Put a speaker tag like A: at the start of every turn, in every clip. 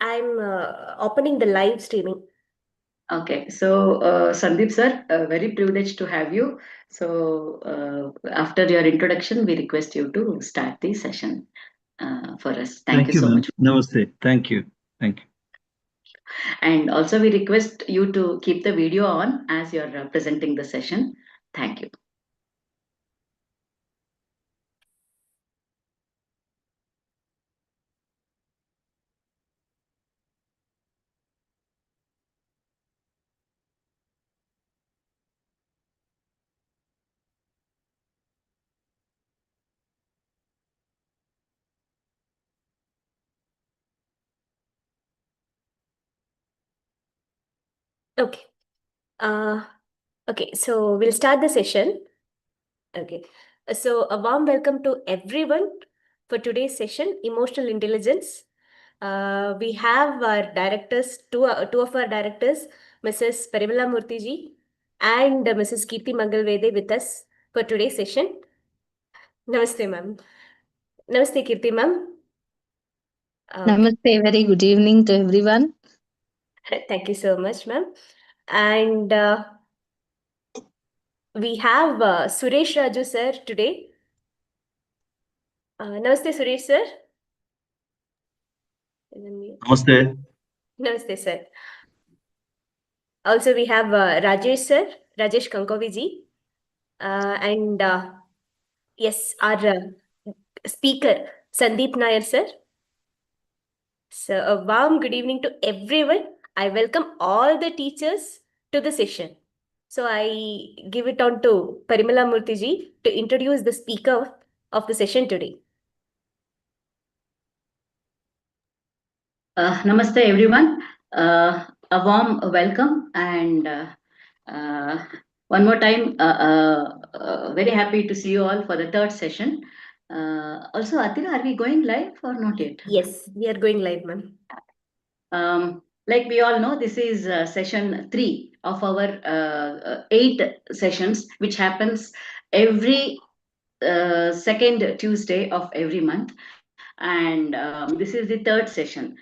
A: I'm opening the live streaming.
B: Okay, so Sandeep sir, very privileged to have you. So after your introduction, we request you to start the session for us. Thank you
C: Thank you,
B: so
C: ma'am.
B: much.
C: Namaste. Thank you. Thank you.
B: And also we request you to keep the video on as you're presenting the session. Thank you.
A: Okay. Okay, so we'll start the session. Okay. So a warm welcome to everyone for today's session, Emotional Intelligence. We have our directors, two of our directors, Mrs. Parimala Murthy and Mrs. Kirti Mangalvede with us for today's session. Namaste, ma'am. Namaste, Kirti, ma'am.
D: Namaste, very good evening to everyone.
A: Thank you so much, ma'am. And we have Suresh Raju sir today. Namaste, Suresh sir.
C: Namaste.
A: Namaste, sir. Also, we have Rajesh sir, Rajesh Kankoviji. And yes, our speaker, Sandeep Nair sir. So, a warm good evening to everyone. I welcome all the teachers to the session. So, I give it on to Parimala Murthy to introduce the speaker of the session today.
B: Namaste everyone. A warm welcome and one more time, very happy to see you all for the third session. Also, Atira, are we going live or not yet?
A: Yes, we are going live, ma'am.
B: Like we all know, this is session 3 of our 8 sessions, which happens every second Tuesday of every month. And this is the third session.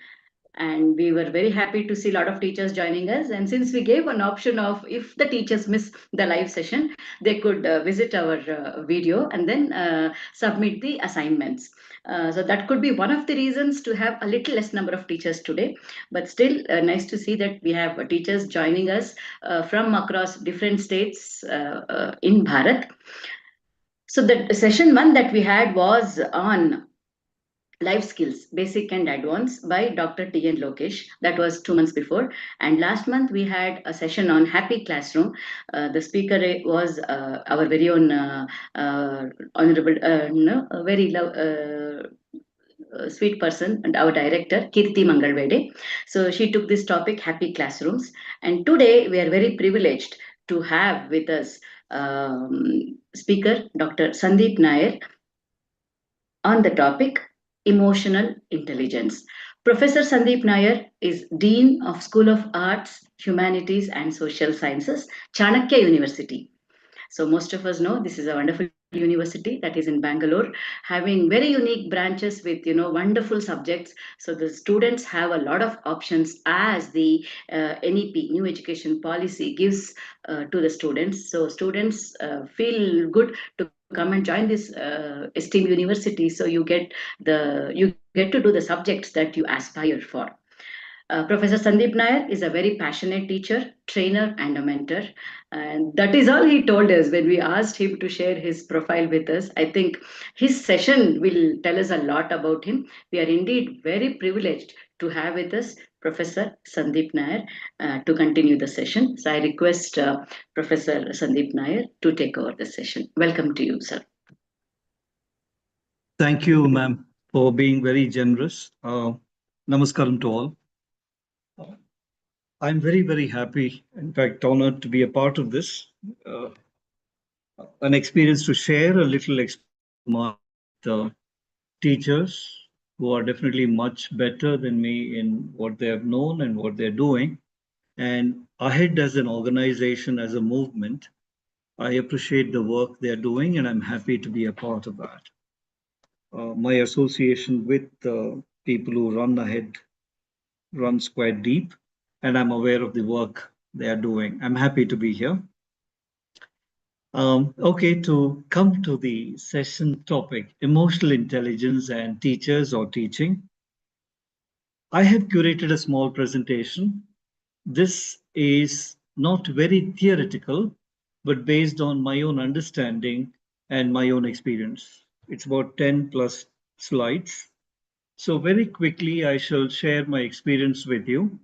B: And we were very happy to see a lot of teachers joining us. And since we gave an option of if the teachers miss the live session, they could visit our video and then submit the assignments. So that could be one of the reasons to have a little less number of teachers today. But still nice to see that we have teachers joining us from across different states in Bharat. So the session 1 that we had was on life skills, basic and advanced, by Dr. T.N. Lokesh. That was 2 months before. And last month we had a session on happy classroom. The speaker was our very own honorable, no, a very sweet person and our director, Kirti Mangalvede. So she took this topic, happy classrooms. And today we are very privileged to have with us speaker Dr. Sandeep Nair on the topic emotional intelligence. Professor Sandeep Nair is Dean of School of Arts, Humanities and Social Sciences, Chanakya University. So most of us know this is a wonderful university that is in Bangalore, having very unique branches with wonderful subjects. So the students have a lot of options as the NEP, New Education Policy, gives to the students. So students feel good to come and join this esteemed university. So you get to do the subjects that you aspire for. Professor Sandeep Nair is a very passionate teacher, trainer, and a mentor. And that is all he told us when we asked him to share his profile with us. I think his session will tell us a lot about him. We are indeed very privileged to have with us Professor Sandeep Nair to continue the session. So I request Professor Sandeep Nair to take over the session. Welcome to you, sir.
C: Thank you, ma'am, for being very generous. Namaskaram to all. I'm very, very happy, in fact, honored to be a part of this. An experience to share a little experience with teachers who are definitely much better than me in what they have known and what they're doing. And AHEAD as an organization, as a movement, I appreciate the work they're doing, and I'm happy to be a part of that. My association with people who run AHEAD runs quite deep, and I'm aware of the work they are doing. I'm happy to be here. Okay, to come to the session topic, emotional intelligence and teachers or teaching, I have curated a small presentation. This is not very theoretical, but based on my own understanding and my own experience. It's about 10 plus slides. So, very quickly, I shall share my experience with you,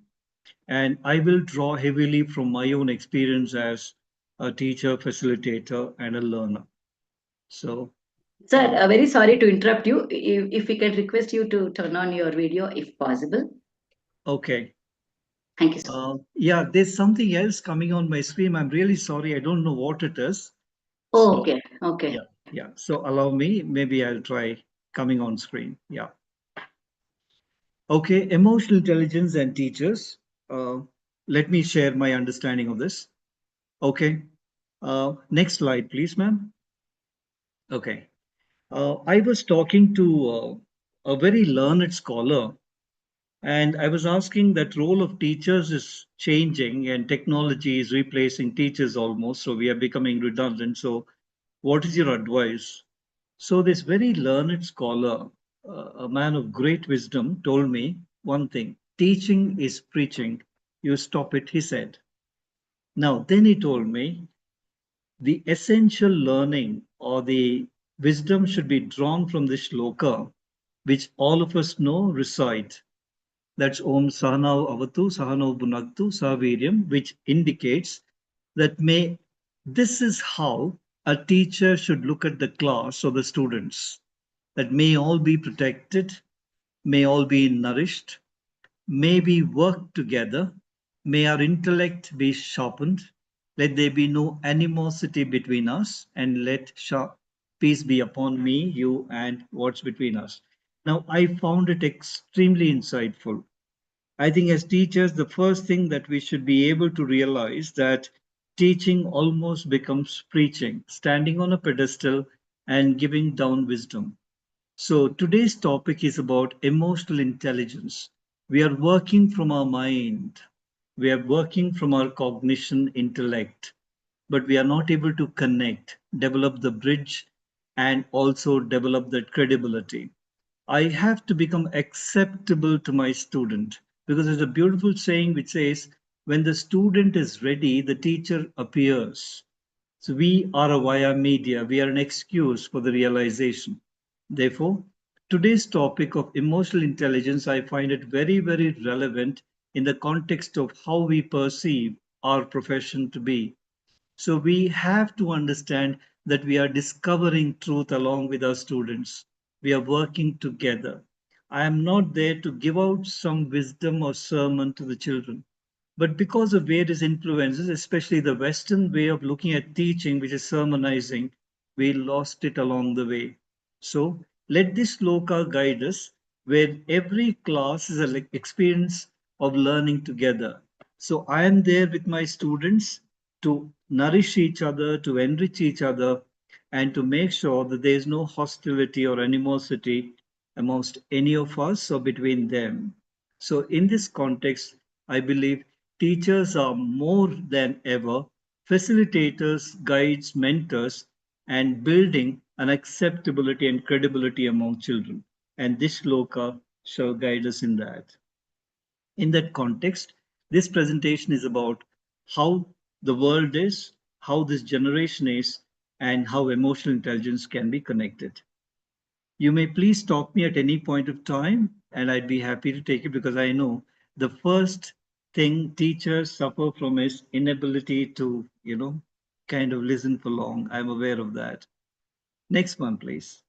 C: and I will draw heavily from my own experience as a teacher, facilitator, and a learner. So,
B: Sir, very sorry to interrupt you. If we can request you to turn on your video if possible.
C: okay.
B: Thank you, sir.
C: Yeah, there's something else coming on my screen. I'm really sorry. I don't know what it is.
B: Oh,
C: So,
B: okay, okay.
C: yeah, yeah. So, allow me. Maybe I'll try coming on screen. Yeah. Okay. Emotional intelligence and teachers. Uh, Let me share my understanding of this. Okay. Next slide, please, ma'am. Okay. I was talking to a very learned scholar, and I was asking that role of teachers is changing and technology is replacing teachers almost. So we are becoming redundant. So, what is your advice? So, this very learned scholar, a man of great wisdom, told me one thing: teaching is preaching. You stop it, he said. Now, then he told me the essential learning or the wisdom should be drawn from this shloka, which all of us know recite. That's Om Sahana Avatu, Sahano Bhunaktu, Saviryam, which indicates that this is how a teacher should look at the class or the students, that may all be protected, may all be nourished, may we work together, may our intellect be sharpened, let there be no animosity between us, and let peace be upon me, you, and what's between us. Now, I found it extremely insightful. I think as teachers, the first thing that we should be able to realize that teaching almost becomes preaching, standing on a pedestal and giving down wisdom. So today's topic is about emotional intelligence. We are working from our mind. We are working from our cognition intellect, but we are not able to connect, develop the bridge, and also develop that credibility. I have to become acceptable to my student because there's a beautiful saying which says, when the student is ready, the teacher appears. So we are a via media, we are an excuse for the realization. Therefore, today's topic of emotional intelligence, I find it very, very relevant in the context of how we perceive our profession to be. So we have to understand that we are discovering truth along with our students. We are working together. I am not there to give out some wisdom or sermon to the children. But because of various influences, especially the Western way of looking at teaching, which is sermonizing, we lost it along the way. So let this sloka guide us, where every class is an experience of learning together. So I am there with my students to nourish each other, to enrich each other, and to make sure that there is no hostility or animosity amongst any of us or between them. So, in this context, I believe teachers are more than ever facilitators, guides, mentors, and building an acceptability and credibility among children. And this shloka shall guide us in that. In that context, this presentation is about how the world is, how this generation is, and how emotional intelligence can be connected. You may please stop me at any point of time, and I'd be happy to take it because I know the first thing teachers suffer from is inability to, kind of listen for long. I'm aware of that. Next one, please.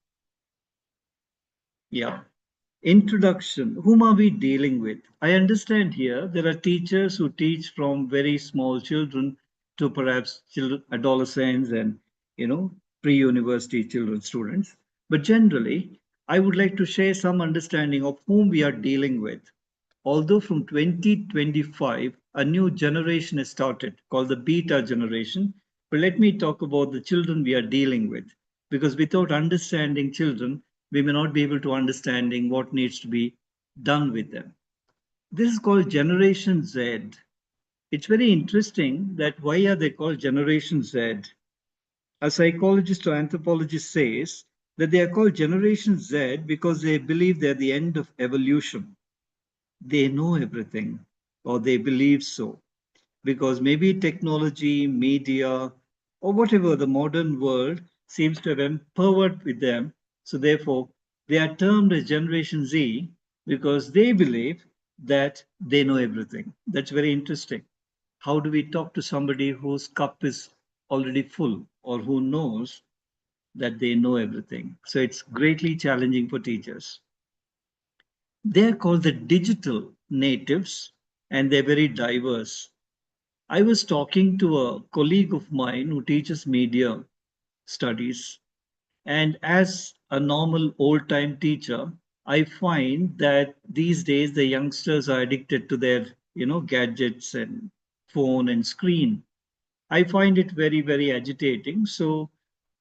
C: Yeah. Introduction. Whom are we dealing with? I understand here there are teachers who teach from very small children to perhaps children, adolescents and pre-university children students. But generally, I would like to share some understanding of whom we are dealing with. Although from 2025, a new generation has started called the beta generation. But let me talk about the children we are dealing with. Because without understanding children, we may not be able to understanding what needs to be done with them. This is called Generation Z. It's very interesting that why are they called Generation Z? A psychologist or anthropologist says that they are called Generation Z because they believe they're the end of evolution. They know everything, or they believe so, because maybe technology, media, or whatever the modern world seems to have empowered with them. So, therefore, they are termed as Generation Z because they believe that they know everything. That's very interesting. How do we talk to somebody whose cup is already full or who knows that they know everything? So, it's greatly challenging for teachers. They're called the digital natives and they're very diverse. I was talking to a colleague of mine who teaches media studies, and as a normal old time teacher, I find that these days the youngsters are addicted to their, gadgets and phone and screen. I find it very, very agitating. So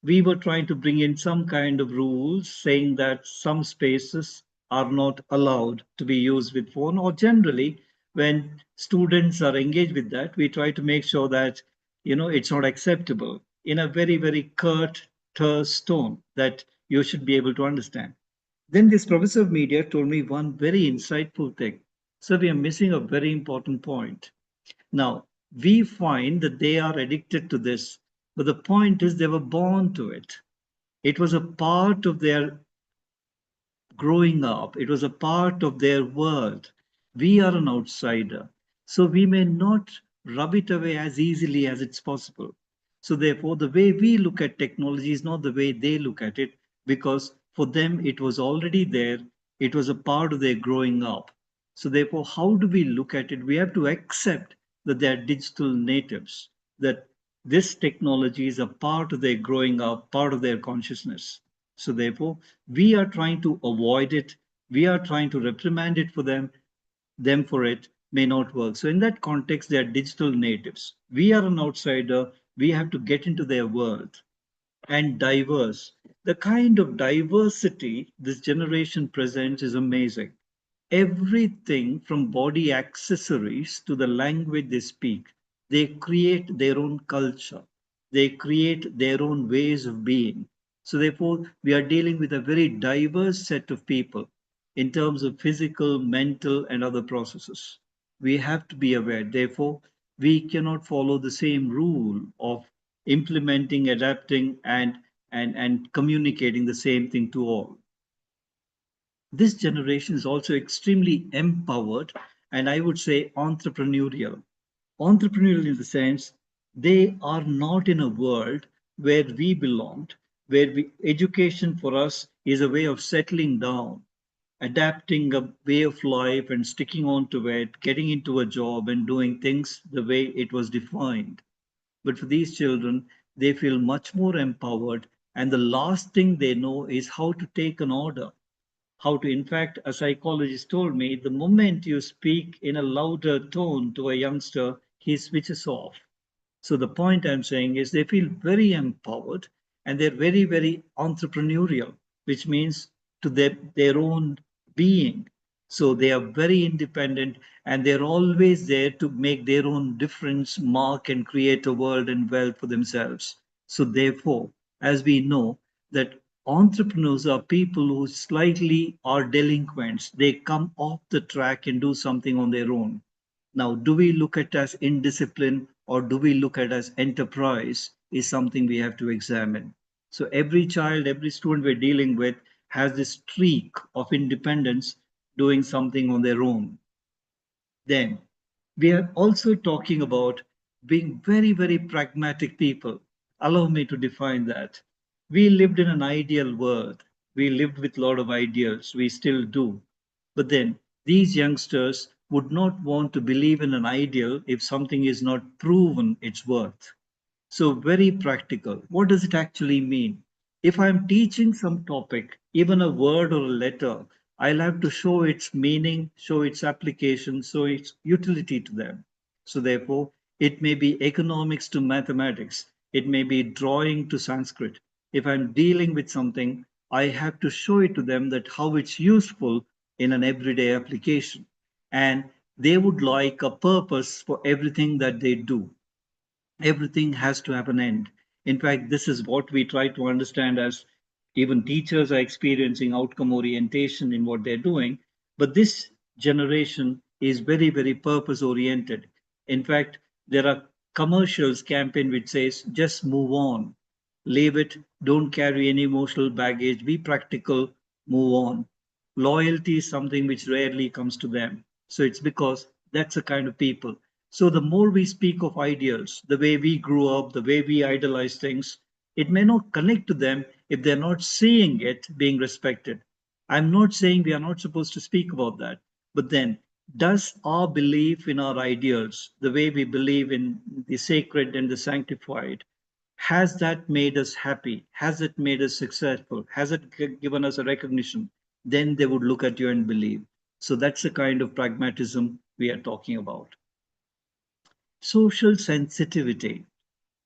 C: we were trying to bring in some kind of rules saying that some spaces are not allowed to be used with phone, or generally when students are engaged with that, we try to make sure that it's not acceptable in a very, very curt, terse tone that you should be able to understand. Then this professor of media told me one very insightful thing. So we are missing a very important point. Now, we find that they are addicted to this, but the point is they were born to it. It was a part of their growing up, it was a part of their world. We are an outsider, so we may not rub it away as easily as it's possible. So, therefore, the way we look at technology is not the way they look at it because for them it was already there, it was a part of their growing up. So, therefore, how do we look at it? We have to accept that they are digital natives, that this technology is a part of their growing up, part of their consciousness. So, therefore, we are trying to avoid it. We are trying to reprimand it for them for it may not work. So, in that context, they are digital natives. We are an outsider. We have to get into their world and diverse. The kind of diversity this generation presents is amazing. Everything from body accessories to the language they speak, they create their own culture, they create their own ways of being. So, therefore, we are dealing with a very diverse set of people in terms of physical, mental, and other processes. We have to be aware. Therefore, we cannot follow the same rule of implementing, adapting, and communicating the same thing to all. This generation is also extremely empowered and I would say entrepreneurial. Entrepreneurial in the sense they are not in a world where we belonged, where education for us is a way of settling down, adapting a way of life and sticking on to it, getting into a job and doing things the way it was defined. But for these children, they feel much more empowered, and the last thing they know is how to take an order, how to, in fact, a psychologist told me the moment you speak in a louder tone to a youngster, he switches off. So the point I'm saying is they feel very empowered and they're very, very entrepreneurial, which means to their own being. So they are very independent and they're always there to make their own difference, mark, and create a world and wealth for themselves. So therefore, as we know, that entrepreneurs are people who slightly are delinquents. They come off the track and do something on their own. Now, do we look at as indiscipline or do we look at as enterprise is something we have to examine. So every child, every student we're dealing with has this streak of independence doing something on their own. Then we are also talking about being very, very pragmatic people. Allow me to define that. We lived in an ideal world. We lived with a lot of ideals. We still do. But then these youngsters would not want to believe in an ideal if something is not proven its worth. So, very practical. What does it actually mean? If I'm teaching some topic, even a word or a letter, I'll have to show its meaning, show its application, show its utility to them. So, therefore, it may be economics to mathematics, it may be drawing to Sanskrit. If I'm dealing with something, I have to show it to them that how it's useful in an everyday application. And They would like a purpose for everything that they do. Everything has to have an end. In fact, this is what we try to understand as even teachers are experiencing outcome orientation in what they're doing. But this generation is very, very purpose oriented. In fact, there are commercials campaign which says just move on, leave it, don't carry any emotional baggage, be practical, move on. Loyalty is something which rarely comes to them. So it's because that's the kind of people. So the more we speak of ideals, the way we grew up, the way we idolize things, it may not connect to them if they're not seeing it being respected. I'm not saying we are not supposed to speak about that, but then does our belief in our ideals, the way we believe in the sacred and the sanctified, has that made us happy? Has it made us successful? Has it given us a recognition? Then they would look at you and believe. So that's the kind of pragmatism we are talking about. Social sensitivity,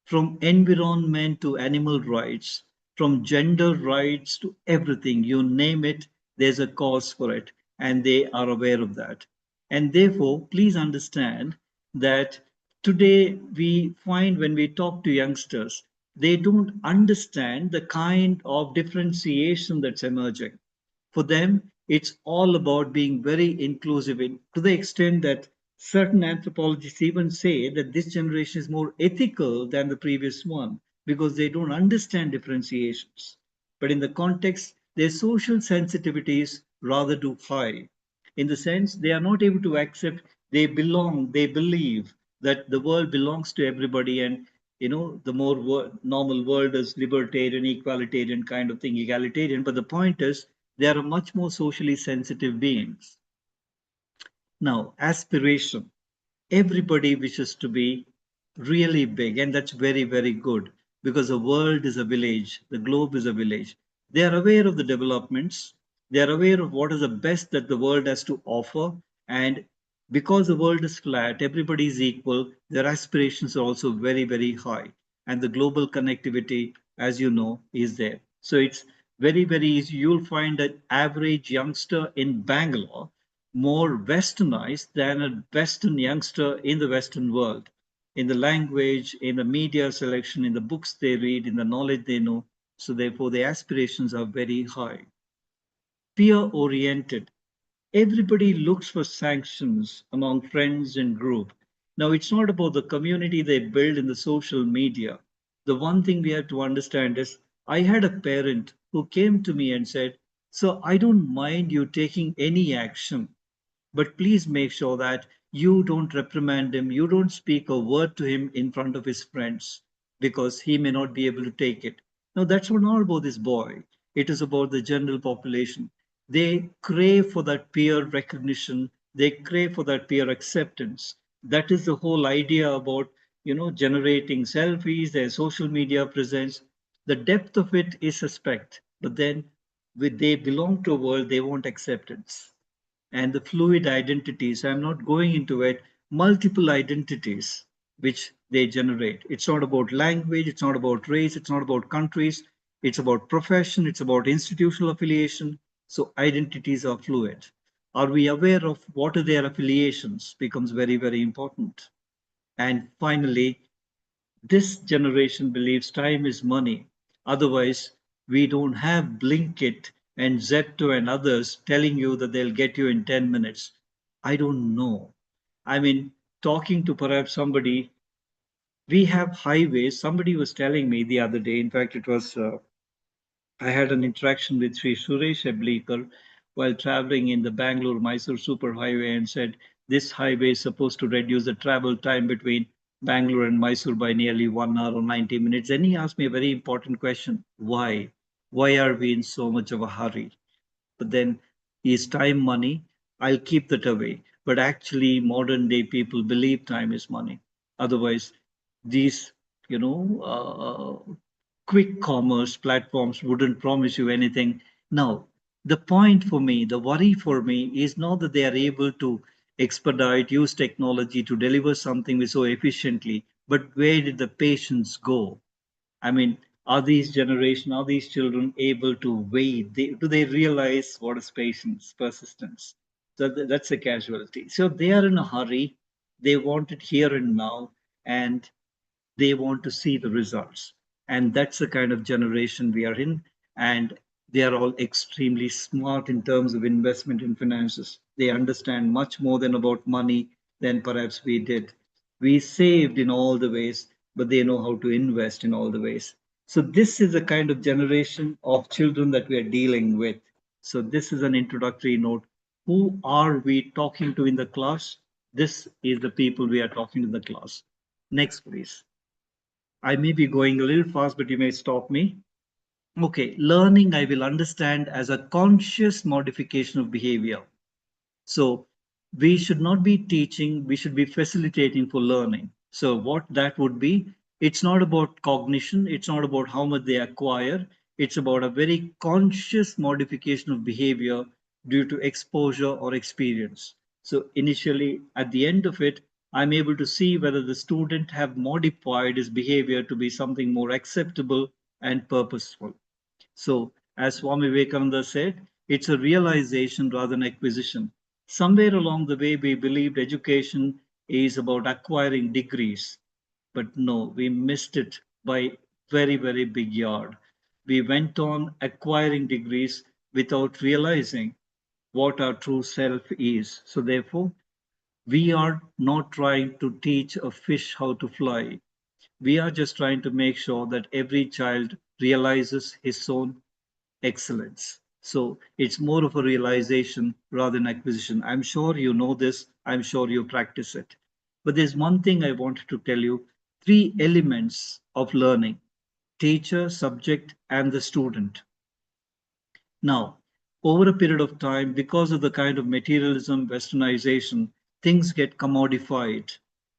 C: from environment to animal rights, from gender rights to everything, you name it, there's a cause for it, and they are aware of that. And therefore, please understand that today we find when we talk to youngsters, they don't understand the kind of differentiation that's emerging. For them, it's all about being very inclusive to the extent that certain anthropologists even say that this generation is more ethical than the previous one because they don't understand differentiations. But in the context, their social sensitivity is rather too high. In the sense, they are not able to accept they belong, they believe that the world belongs to everybody, and the more normal world is libertarian, equalitarian kind of thing, egalitarian. But the point is, they are much more socially sensitive beings. Now, aspiration. Everybody wishes to be really big, and that's very, very good because the world is a village, the globe is a village. They are aware of the developments, they are aware of what is the best that the world has to offer, and because the world is flat, everybody is equal, their aspirations are also very, very high, and the global connectivity, as you know, is there. So it's very, very easy. You'll find an average youngster in Bangalore more westernized than a Western youngster in the Western world, in the language, in the media selection, in the books they read, in the knowledge they know. So, therefore, the aspirations are very high. Peer oriented. Everybody looks for sanctions among friends and group. Now, it's not about the community they build in the social media. The one thing we have to understand is I had a parent who came to me and said, "So I don't mind you taking any action, but please make sure that you don't reprimand him, you don't speak a word to him in front of his friends because he may not be able to take it." Now, that's not about this boy, it is about the general population. They crave for that peer recognition, they crave for that peer acceptance. That is the whole idea about generating selfies, their social media presence. The depth of it is suspect, but then with they belong to a world they want acceptance and the fluid identities. I'm not going into it, multiple identities which they generate. It's not about language, it's not about race, it's not about countries, it's about profession, it's about institutional affiliation. So identities are fluid. Are we aware of what are their affiliations becomes very, very important. And finally, this generation believes time is money. Otherwise, we don't have Blinkit and Zepto and others telling you that they'll get you in 10 minutes. I don't know. I mean, talking to perhaps somebody, we have highways. Somebody was telling me the other day, in fact, it was I had an interaction with Sri Suresh Eblikar while traveling in the Bangalore Mysore Superhighway and said this highway is supposed to reduce the travel time between Bangalore and Mysore by nearly 1 hour or 90 minutes. And he asked me a very important question: why? Why are we in so much of a hurry? But then, is time money? I'll keep that away. But actually, modern day people believe time is money. Otherwise, these, you know, quick commerce platforms wouldn't promise you anything. Now, the point for me, the worry for me is not that they are able to expedite, use technology to deliver something so efficiently, but where did the patients go? I mean, are these children able to wait? Do they realize what is patience, persistence? So that's a casualty. So they are in a hurry. They want it here and now, and they want to see the results. And that's the kind of generation we are in. And they are all extremely smart in terms of investment in finances. They understand much more than about money than perhaps we did. We saved in all the ways, but they know how to invest in all the ways. So this is the kind of generation of children that we are dealing with. So this is an introductory note. Who are we talking to in the class? This is the people we are talking to in the class. Next, please. I may be going a little fast, but you may stop me. Okay, learning I will understand as a conscious modification of behavior. So we should not be teaching, we should be facilitating for learning. So what that would be, it's not about cognition, it's not about how much they acquire, it's about a very conscious modification of behavior due to exposure or experience. So initially, at the end of it, I'm able to see whether the student have modified his behavior to be something more acceptable and purposeful. So, as Swami Vivekananda said, it's a realization rather than acquisition. Somewhere along the way, we believed education is about acquiring degrees, but no, we missed it by very, very big yard. We went on acquiring degrees without realizing what our true self is. So, therefore, we are not trying to teach a fish how to fly. We are just trying to make sure that every child realizes his own excellence. So it's more of a realization rather than acquisition. I'm sure you know this, I'm sure you practice it. But there's one thing I wanted to tell you, three elements of learning: teacher, subject, and the student. Now, over a period of time, because of the kind of materialism, westernization, things get commodified.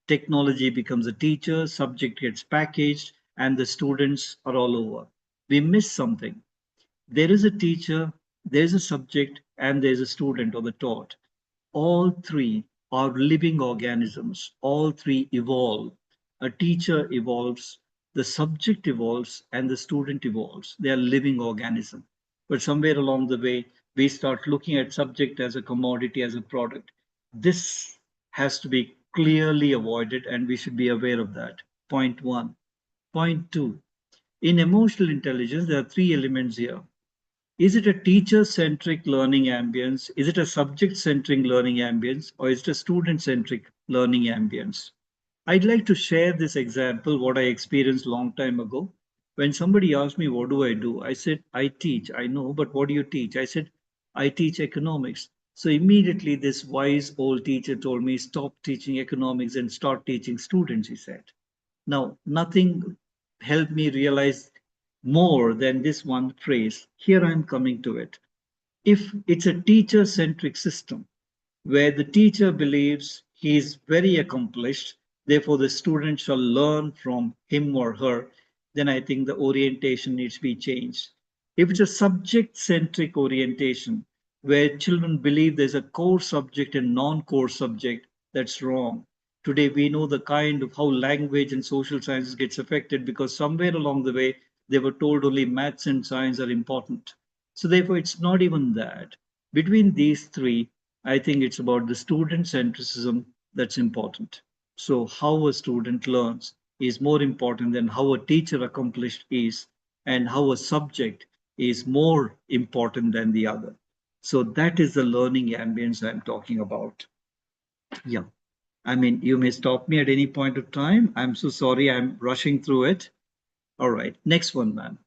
C: Technology becomes a teacher, subject gets packaged, and the students are all over. We miss something. There is a teacher, there's a subject, and there's a student or the taught. All three are living organisms. All three evolve. A teacher evolves, the subject evolves, and the student evolves. They are living organisms. But somewhere along the way, we start looking at subject as a commodity, as a product. This has to be clearly avoided, and we should be aware of that. Point one. Point two. In emotional intelligence, there are three elements here. Is it a teacher-centric learning ambience? Is it a subject-centric learning ambience? Or is it a student-centric learning ambience? I'd like to share this example, what I experienced a long time ago. When somebody asked me, what do? I said, I teach. I know, but what do you teach? I said, I teach economics. So immediately this wise old teacher told me, stop teaching economics and start teaching students, he said. Now, nothing helped me realize more than this one phrase. Here I'm coming to it. If it's a teacher centric system where the teacher believes he is very accomplished, therefore the student shall learn from him or her, then I think the orientation needs to be changed. If it's a subject centric orientation where children believe there's a core subject and non core subject, that's wrong. Today we know the kind of how language and social sciences gets affected because somewhere along the way they were told only maths and science are important. So therefore it's not even that. Between these three, I think it's about the student centricism that's important. So, how a student learns is more important than how a teacher accomplished is, and how a subject is more important than the other. So, that is the learning ambience I'm talking about. Yeah. I mean, you may stop me at any point of time. I'm so sorry, I'm rushing through it. All right. Next one, ma'am.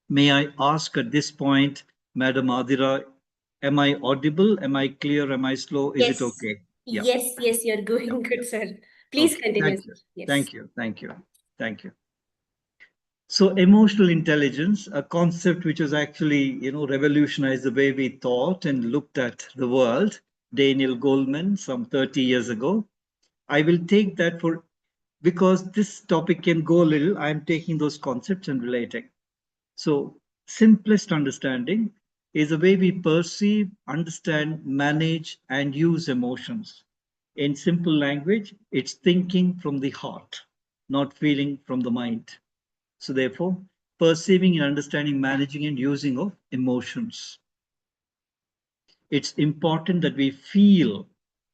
C: May I ask at this point, Madam Adira, am I audible? Am I clear? Am I slow? Is it
A: Yes.
C: okay? Yeah,
A: Yes, you're
C: yeah,
A: going
C: yeah.
A: good, sir. Please
C: Okay.
A: continue.
C: Thank you.
A: Yes.
C: Thank you. Thank you. Thank you. So emotional intelligence, a concept which has actually, revolutionized the way we thought and looked at the world. Daniel Goleman, some 30 years ago. I will take that for because this topic can go a little. I'm taking those concepts and relating. So, simplest understanding is the way we perceive, understand, manage, and use emotions. In simple language, it's thinking from the heart, not feeling from the mind. So, therefore, perceiving and understanding, managing, and using of emotions. It's important that we feel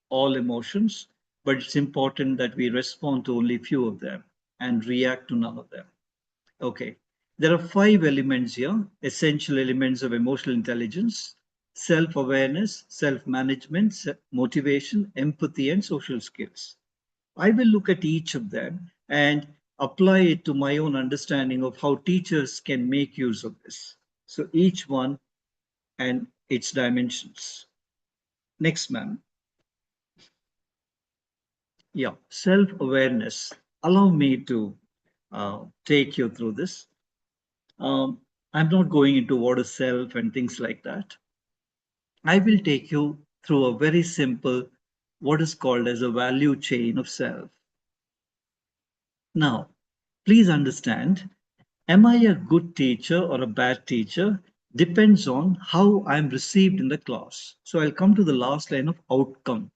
C: all emotions, but it's important that we respond to only few of them and react to none of them. Okay. There are five elements here, essential elements of emotional intelligence: self awareness, self management, motivation, empathy, and social skills. I will look at each of them and apply it to my own understanding of how teachers can make use of this. So each one and its dimensions. Next, ma'am. Yeah, self awareness. Allow me to take you through this. Um, I'm not going into what is self and things like that. I will take you through a very simple, what is called as a value chain of self. Now, please understand, am I a good teacher or a bad teacher depends on how I'm received in the class. So I'll come to the last line of outcome.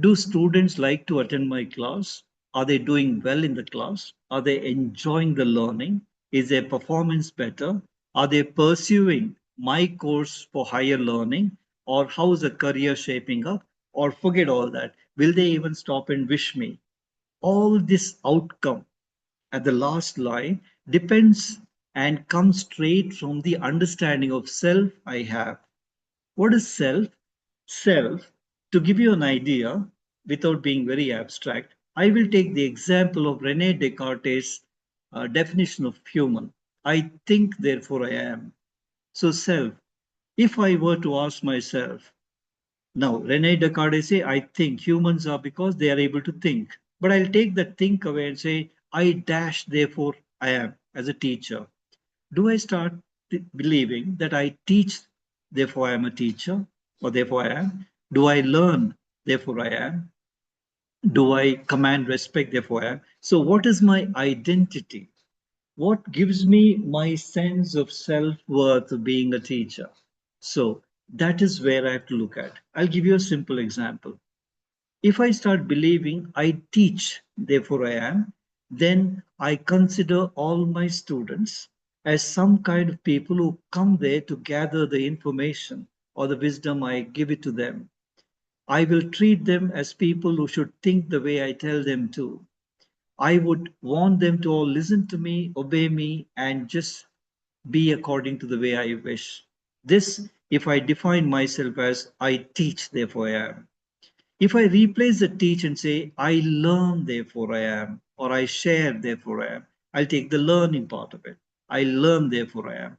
C: Do students like to attend my class? Are they doing well in the class? Are they enjoying the learning? Is their performance better? Are they pursuing my course for higher learning? Or how's the career shaping up? Or forget all that. Will they even stop and wish me? All this outcome at the last line depends and comes straight from the understanding of self I have. What is self? Self, to give you an idea without being very abstract, I will take the example of Rene Descartes' definition of human. I think, therefore I am. So, self, if I were to ask myself, now Rene Descartes say, I think humans are because they are able to think. But I'll take that think away and say, I dash, therefore I am as a teacher. Do I start believing that I teach, therefore I am a teacher, or therefore I am? Do I learn, therefore I am? Do I command respect, therefore I am? So, what is my identity? What gives me my sense of self worth of being a teacher? So, that is where I have to look at. I'll give you a simple example. If I start believing I teach, therefore I am, then I consider all my students as some kind of people who come there to gather the information or the wisdom I give it to them. I will treat them as people who should think the way I tell them to. I would want them to all listen to me, obey me, and just be according to the way I wish. This, if I define myself as I teach, therefore I am. If I replace the teach and say, I learn, therefore I am, or I share, therefore I am, I'll take the learning part of it. I learn, therefore I am.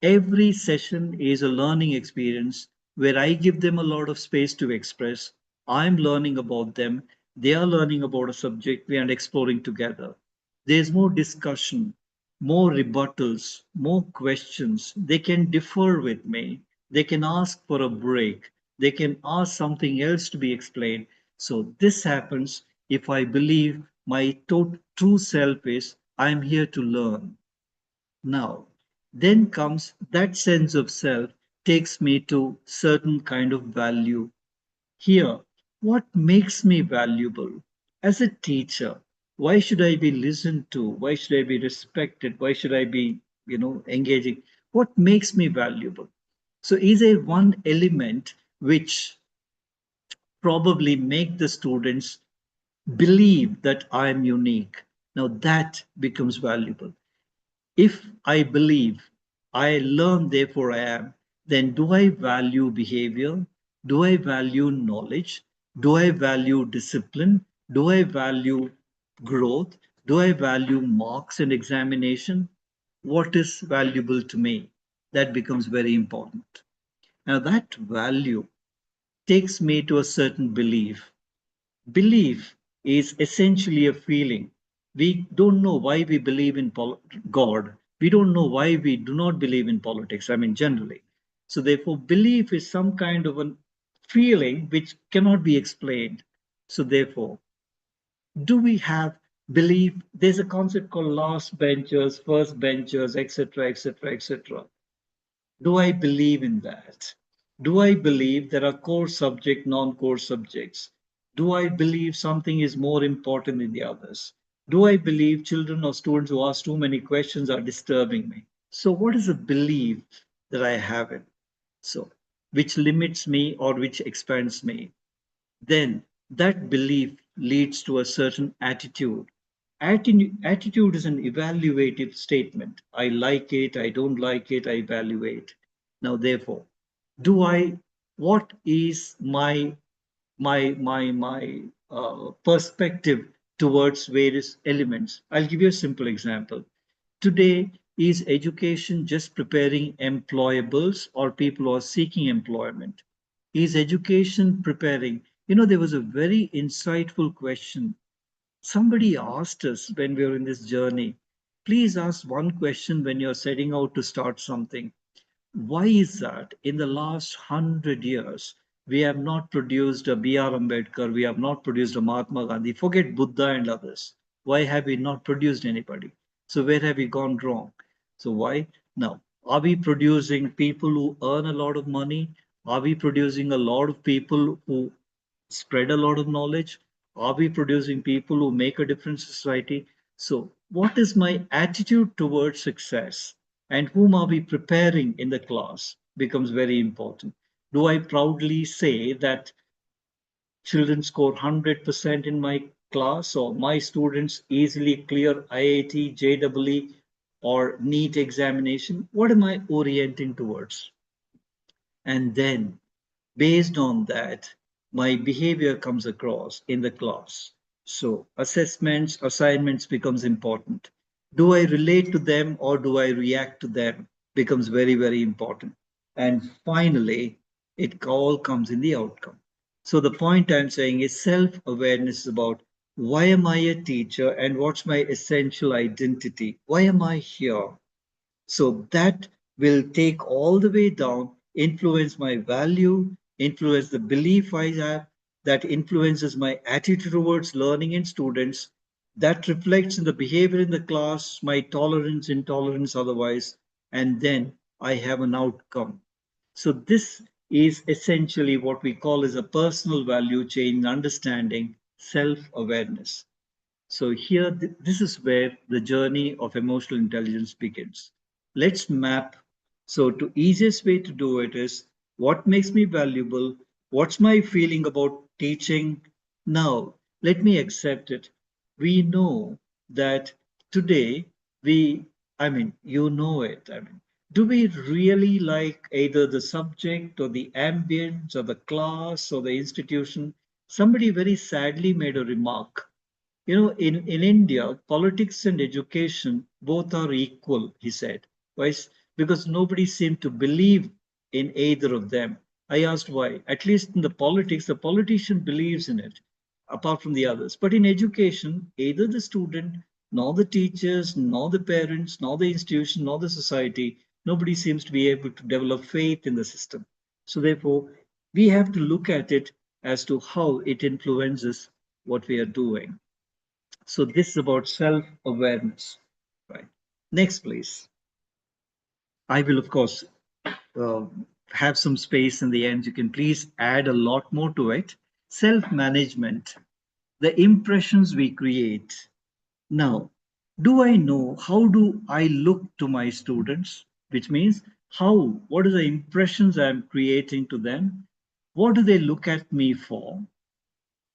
C: Every session is a learning experience where I give them a lot of space to express. I'm learning about them. They are learning about a subject we are exploring together. There's more discussion, more rebuttals, more questions. They can differ with me. They can ask for a break. They can ask something else to be explained. So, this happens if I believe my true self is I'm here to learn. Now, then comes that sense of self takes me to certain kind of value. Here, what makes me valuable? As a teacher, why should I be listened to? Why should I be respected? Why should I be, engaging? What makes me valuable? So is there one element which probably make the students believe that I am unique? Now that becomes valuable. If I believe, I learn, therefore I am, then do I value behavior? Do I value knowledge? Do I value discipline? Do I value growth? Do I value marks and examination? What is valuable to me? That becomes very important. Now, that value takes me to a certain belief. Belief is essentially a feeling. We don't know why we believe in God. We don't know why we do not believe in politics, I mean, generally. So, therefore, belief is some kind of a feeling which cannot be explained. So, therefore, do we have belief? There's a concept called last benchers, first benchers, etc., etc., etc. Do I believe in that? Do I believe there are core subject, non-core subjects? Do I believe something is more important than the others? Do I believe children or students who ask too many questions are disturbing me? So what is a belief that I have in? So which limits me or which expands me, then that belief leads to a certain attitude. Attitude is an evaluative statement. I like it, I don't like it, I evaluate. Now, therefore, do I, what is my perspective towards various elements? I'll give you a simple example. Today, is education just preparing employables or people who are seeking employment? Is education preparing? There was a very insightful question. Somebody asked us when we were in this journey, please ask one question when you're setting out to start something. Why is that in the last 100 years, we have not produced a B.R. Ambedkar, we have not produced a Mahatma Gandhi, forget Buddha and others. Why have we not produced anybody? So, where have we gone wrong? So, why? Now, are we producing people who earn a lot of money? Are we producing a lot of people who spread a lot of knowledge? Are we producing people who make a difference in society? So, what is my attitude towards success? And whom are we preparing in the class becomes very important. Do I proudly say that children score 100% in my class, or my students easily clear IIT, JEE, or NEET examination? What am I orienting towards? And then based on that, my behavior comes across in the class. So assessments, assignments becomes important. Do I relate to them or do I react to them becomes very, very important. And finally, it all comes in the outcome. So the point I'm saying is self-awareness is about why am I a teacher and what's my essential identity? Why am I here? So that will take all the way down, influence my value, influence the belief I have, that influences my attitude towards learning in students, that reflects in the behavior in the class, my tolerance, intolerance, otherwise, and then I have an outcome. So this is essentially what we call as a personal value chain, understanding self-awareness. So here, this is where the journey of emotional intelligence begins. Let's map. So to easiest way to do it is what makes me valuable? What's my feeling about teaching? Now, let me accept it. We know that today you know it. Do we really like either the subject or the ambience or the class or the institution? Somebody very sadly made a remark. In India, politics and education both are equal, he said. Why? Because nobody seemed to believe in either of them. I asked why. At least in the politics, the politician believes in it, apart from the others. But in education, either the student, nor the teachers, nor the parents, nor the institution, nor the society, nobody seems to be able to develop faith in the system. So therefore, we have to look at it as to how it influences what we are doing. So this is about self-awareness, right? Next, please. I will, of course, uh, have some space in the end. You can please add a lot more to it. Self-management, the impressions we create. Now, do I know how do I look to my students? Which means what are the impressions I'm creating to them? What do they look at me for?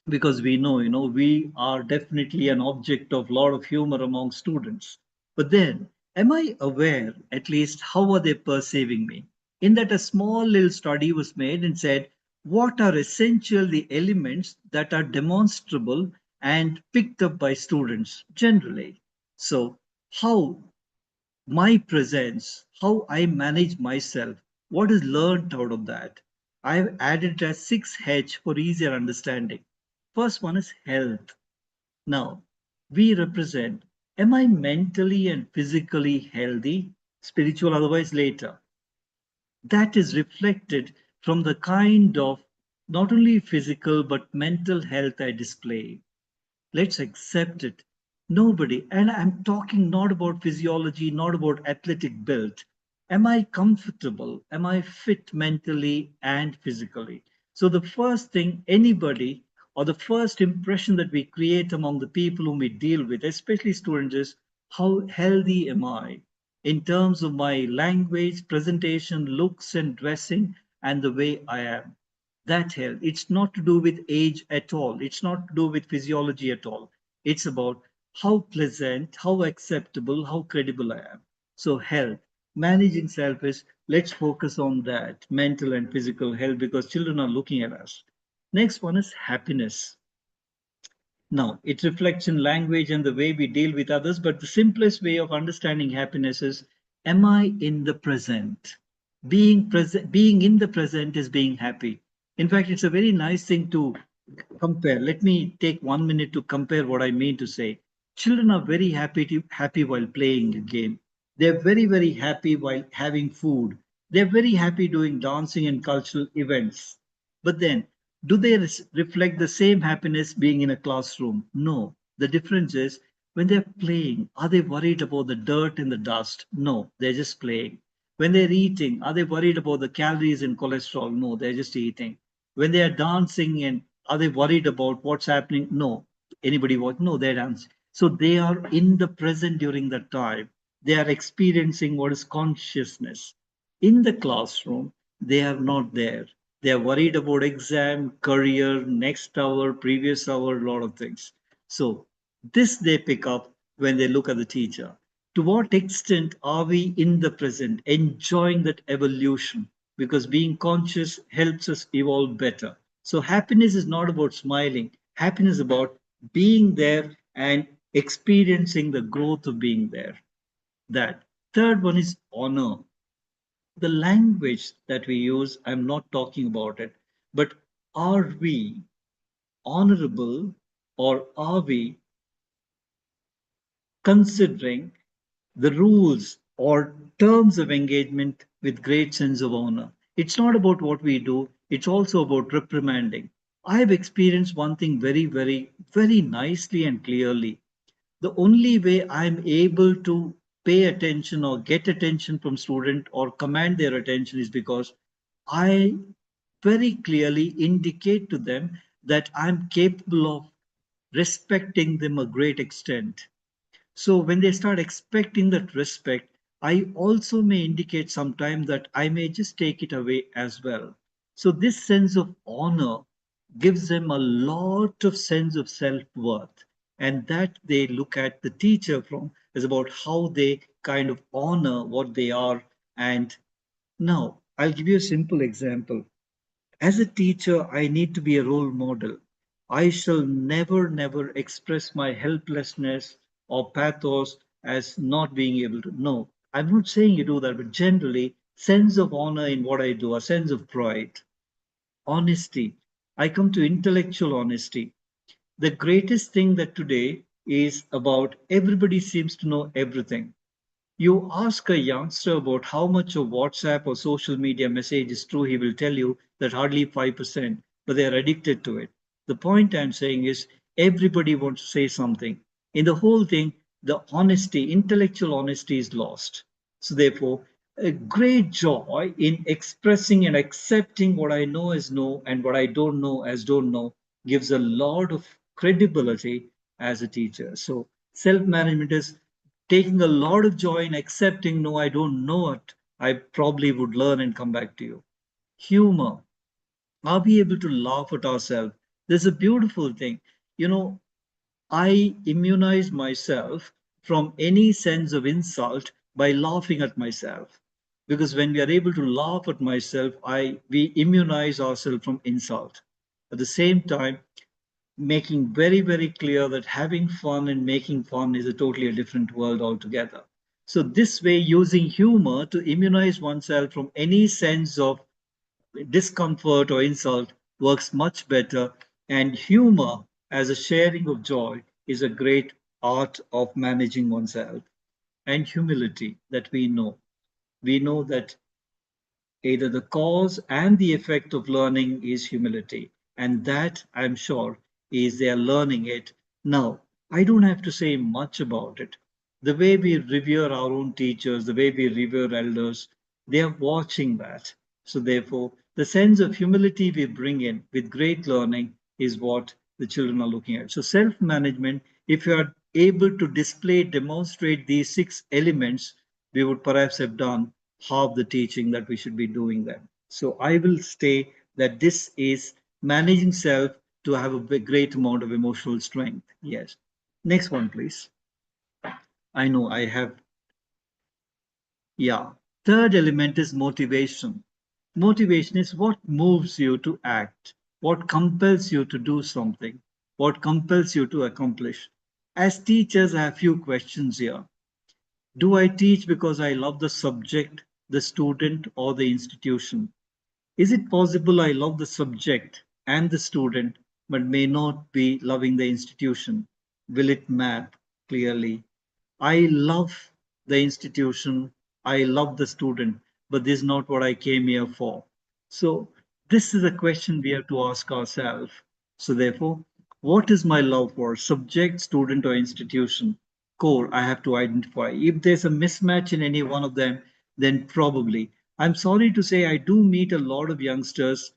C: Because we know, we are definitely an object of a lot of humor among students. But then, am I aware at least how are they perceiving me? In that, a small little study was made and said, what are essential the elements that are demonstrable and picked up by students generally? So, how my presence, how I manage myself, what is learned out of that. I've added a 6H for easier understanding. First one is health. Now, we represent, am I mentally and physically healthy? Spiritual, otherwise, later. That is reflected from the kind of not only physical but mental health I display. Let's accept it. Nobody, and I'm talking not about physiology, not about athletic build. Am I comfortable? Am I fit mentally and physically? So, the first thing anybody, or the first impression that we create among the people whom we deal with, especially students, is how healthy am I in terms of my language, presentation, looks, and dressing? and the way I am. That health. It's not to do with age at all. It's not to do with physiology at all. It's about how pleasant, how acceptable, how credible I am. So, health, managing self is let's focus on that mental and physical health because children are looking at us. Next one is happiness. Now, it reflects in language and the way we deal with others, but the simplest way of understanding happiness is am I in the present? Being present, being in the present is being happy. In fact, it's a very nice thing to compare. Let me take 1 minute to compare what I mean to say. Children are very happy while playing a game. They're very, very happy while having food. They're very happy doing dancing and cultural events. But then, do they reflect the same happiness being in a classroom? No. The difference is when they're playing, are they worried about the dirt and the dust? No, they're just playing. When they're eating, are they worried about the calories and cholesterol? No, they're just eating. When they are dancing, and are they worried about what's happening? No. Anybody watch? No, they're dancing. So they are in the present during that time. They are experiencing what is consciousness. In the classroom, they are not there. They are worried about exam, career, next hour, previous hour, a lot of things. So this they pick up when they look at the teacher. To what extent are we in the present, enjoying that evolution? Because being conscious helps us evolve better. So happiness is not about smiling. Happiness is about being there and experiencing the growth of being there. That. Third one is honor. The language that we use, I'm not talking about it, but are we honorable or are we considering the rules or terms of engagement with great sense of honor? It's not about what we do, it's also about reprimanding. I have experienced one thing very, very, very nicely and clearly. The only way I'm able to pay attention or get attention from student or command their attention is because I very clearly indicate to them that I'm capable of respecting them a great extent. So when they start expecting that respect, I also may indicate sometime that I may just take it away as well. So this sense of honor gives them a lot of sense of self-worth. And that they look at the teacher from is about how they kind of honor what they are. And now I'll give you a simple example. As a teacher, I need to be a role model. I shall never, never express my helplessness or pathos as not being able to. No, I'm not saying you do that, but generally, sense of honor in what I do, a sense of pride, honesty. I come to intellectual honesty. The greatest thing that today is about everybody seems to know everything. You ask a youngster about how much of WhatsApp or social media message is true, he will tell you that hardly 5%, but they are addicted to it. The point I'm saying is everybody wants to say something. In the whole thing, the honesty, intellectual honesty is lost. So, therefore, a great joy in expressing and accepting what I know as know and what I don't know as don't know gives a lot of credibility as a teacher. So, self management is taking a lot of joy in accepting, no, I don't know it. I probably would learn and come back to you. Humor. Are we able to laugh at ourselves? There's a beautiful thing. You know, I immunize myself from any sense of insult by laughing at myself. Because when we are able to laugh at myself, we immunize ourselves from insult. At the same time, making very, very clear that having fun and making fun is a totally different world altogether. So, this way, using humor to immunize oneself from any sense of discomfort or insult works much better. And humor as a sharing of joy is a great art of managing oneself. And humility that we know. We know that either the cause and the effect of learning is humility. And that, I'm sure, is they are learning it. Now, I don't have to say much about it. The way we revere our own teachers, the way we revere elders, they are watching that. So, therefore, the sense of humility we bring in with great learning is what the children are looking at. So, self management, if you are able to display, demonstrate these six elements, we would perhaps have done half the teaching that we should be doing then. So I will say that this is managing self to have a great amount of emotional strength. Yes. Next one, please. I know I have, yeah. Third element is motivation. Motivation is what moves you to act, what compels you to do something, what compels you to accomplish. As teachers, I have few questions here. Do I teach because I love the subject, the student, or the institution? Is it possible I love the subject and the student, but may not be loving the institution? Will it map clearly? I love the institution, I love the student, but this is not what I came here for. So, this is a question we have to ask ourselves. So, therefore, what is my love for? Subject, student, or institution? Core, I have to identify. If there's a mismatch in any one of them, then probably. I'm sorry to say, I do meet a lot of youngsters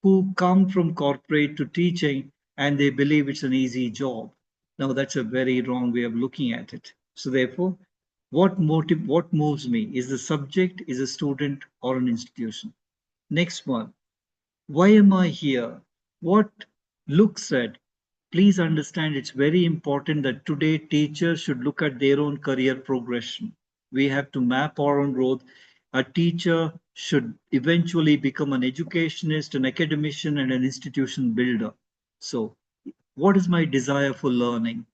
C: who come from corporate to teaching and they believe it's an easy job. Now, that's a very wrong way of looking at it. So, therefore, what moves me is the subject, is a student, or an institution. Next one, why am I here? What looks at? Please understand it's very important that today teachers should look at their own career progression. We have to map our own growth. A teacher should eventually become an educationist, an academician, and an institution builder. So, what is my desire for learning?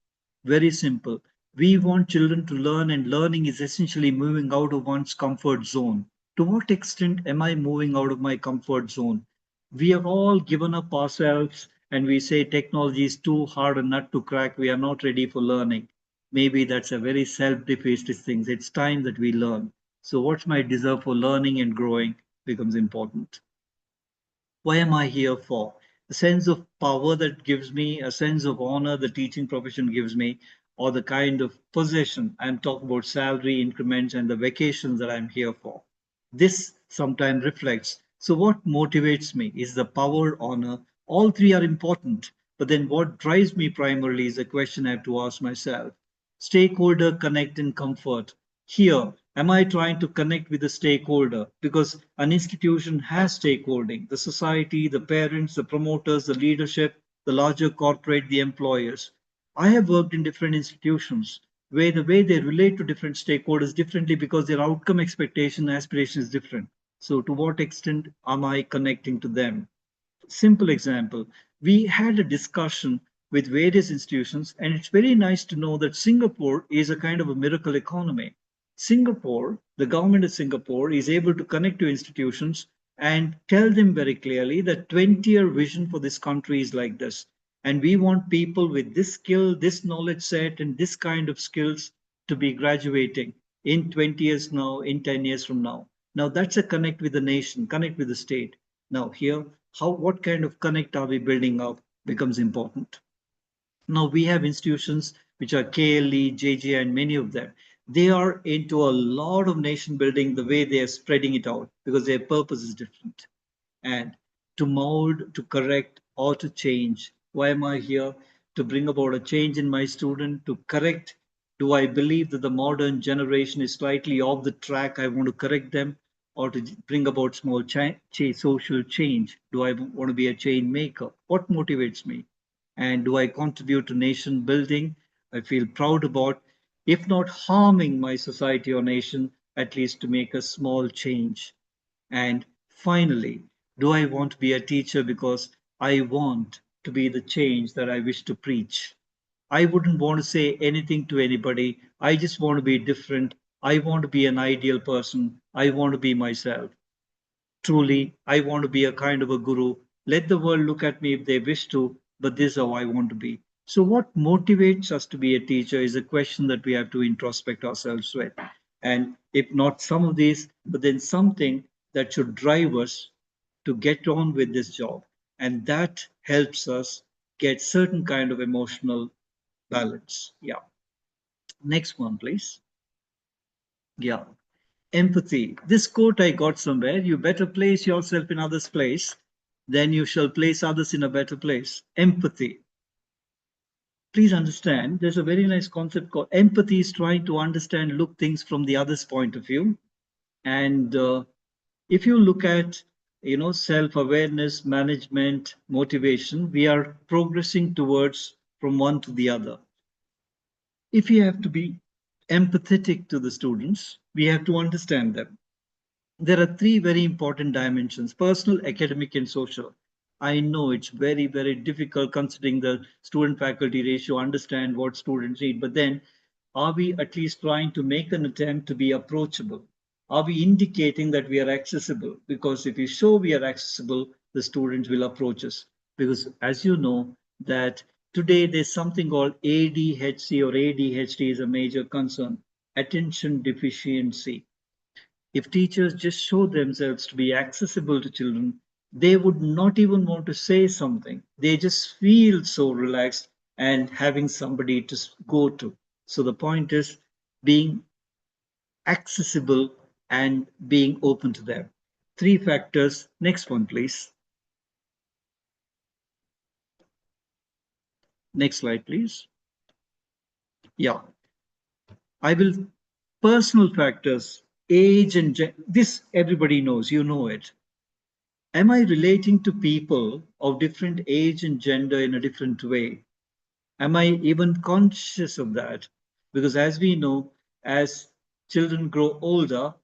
C: Very simple. We want children to learn, and learning is essentially moving out of one's comfort zone. To what extent am I moving out of my comfort zone? We have all given up ourselves and we say technology is too hard a nut to crack. We are not ready for learning. Maybe that's a very self defeatist thing. It's time that we learn. So, what's my desire for learning and growing becomes important. Why am I here for? A sense of power that gives me, a sense of honor the teaching profession gives me, or the kind of possession. I'm talking about salary increments and the vacations that I'm here for. This sometimes reflects. So, what motivates me is the power, honor. All three are important. But then, what drives me primarily is a question I have to ask myself. Stakeholder connect and comfort. Here, am I trying to connect with the stakeholder? Because an institution has stakeholding the society, the parents, the promoters, the leadership, the larger corporate, the employers. I have worked in different institutions where the way they relate to different stakeholders differently because their outcome expectation aspiration is different. So, to what extent am I connecting to them? Simple example, we had a discussion with various institutions, and it's very nice to know that Singapore is a kind of a miracle economy. Singapore, the government of Singapore, is able to connect to institutions and tell them very clearly that 20-year vision for this country is like this. And we want people with this skill, this knowledge set, and this kind of skills to be graduating in 20 years now, in 10 years from now. Now, that's a connect with the nation, connect with the state. Now, here, how what kind of connect are we building up becomes important. Now we have institutions which are KLE, JJ, and many of them. They are into a lot of nation building the way they are spreading it out because their purpose is different. And to mold, to correct, or to change. Why am I here? To bring about a change in my student, to correct. Do I believe that the modern generation is slightly off the track? I want to correct them, or to bring about small social change? Do I want to be a change maker? What motivates me? And do I contribute to nation building? I feel proud about, if not harming my society or nation, at least to make a small change. And finally, do I want to be a teacher because I want to be the change that I wish to preach? I wouldn't want to say anything to anybody. I just want to be different. I want to be an ideal person. I want to be myself. Truly, I want to be a kind of a guru. Let the world look at me if they wish to, but this is how I want to be. So, what motivates us to be a teacher is a question that we have to introspect ourselves with. And if not some of these, but then something that should drive us to get on with this job. And that helps us get certain kind of emotional balance. Yeah. Next one, please. Yeah. Empathy. This quote I got somewhere. You better place yourself in others' place, then you shall place others in a better place. Empathy. Please understand, there's a very nice concept called empathy is trying to understand, look things from the other's point of view. And if you look at self-awareness, management, motivation, we are progressing towards from one to the other. If we have to be empathetic to the students, we have to understand them. There are three very important dimensions: personal, academic, and social. I know it's very, very difficult considering the student faculty ratio, understand what students need, but then are we at least trying to make an attempt to be approachable? Are we indicating that we are accessible? Because if we show we are accessible, the students will approach us. Because as you know, that today there's something called ADHD or ADHD is a major concern, attention deficiency. If teachers just show themselves to be accessible to children, they would not even want to say something. They just feel so relaxed and having somebody to go to. So the point is being accessible and being open to them. Three factors. Next one, please. Next slide, please. Yeah, I will. Personal factors, age and this everybody knows, you know it. Am I relating to people of different age and gender in a different way? Am I even conscious of that? Because as we know, as children grow older,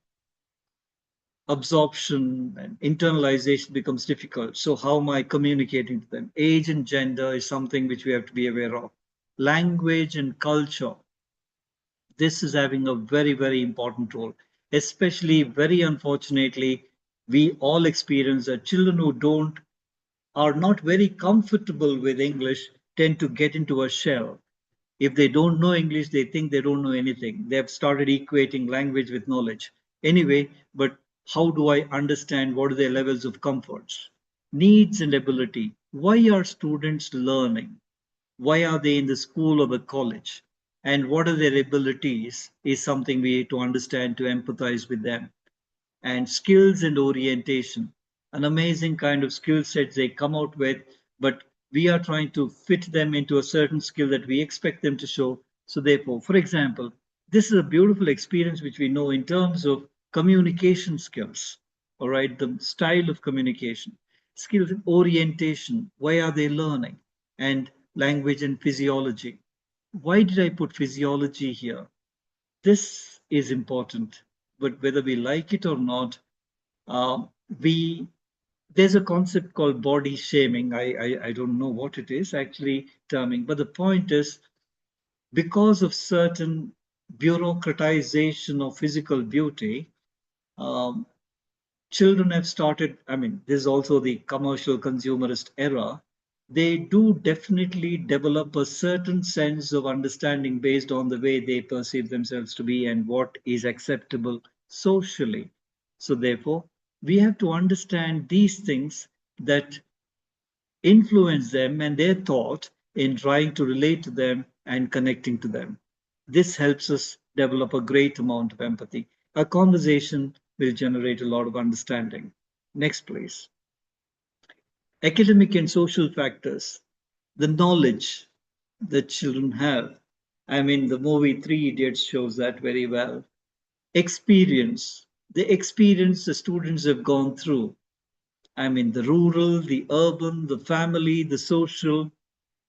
C: absorption and internalization becomes difficult. So, how am I communicating to them? Age and gender is something which we have to be aware of. Language and culture, this is having a very, very important role. Especially, very unfortunately, we all experience that children who don't are not very comfortable with English tend to get into a shell. If they don't know English, they think they don't know anything. They have started equating language with knowledge. Anyway, but how do I understand what are their levels of comforts? Needs and ability. Why are students learning? Why are they in the school or the college? And what are their abilities is something we need to understand to empathize with them. And skills and orientation, an amazing kind of skill sets they come out with, but we are trying to fit them into a certain skill that we expect them to show. So therefore, for example, this is a beautiful experience which we know in terms of communication skills, all right, the style of communication, skills, orientation, why are they learning, and language and physiology. Why did I put physiology here? This is important, but whether we like it or not, uh, we there's a concept called body shaming. I don't know what it is actually terming, but the point is because of certain bureaucratization of physical beauty, um, children have started. I mean, this is also the commercial consumerist era. They do definitely develop a certain sense of understanding based on the way they perceive themselves to be and what is acceptable socially. So, therefore, we have to understand these things that influence them and their thought in trying to relate to them and connecting to them. This helps us develop a great amount of empathy. A conversation will generate a lot of understanding. Next, please. Academic and social factors, the knowledge that children have. I mean, the movie Three Idiots shows that very well. Experience, the experience the students have gone through. I mean, the rural, the urban, the family, the social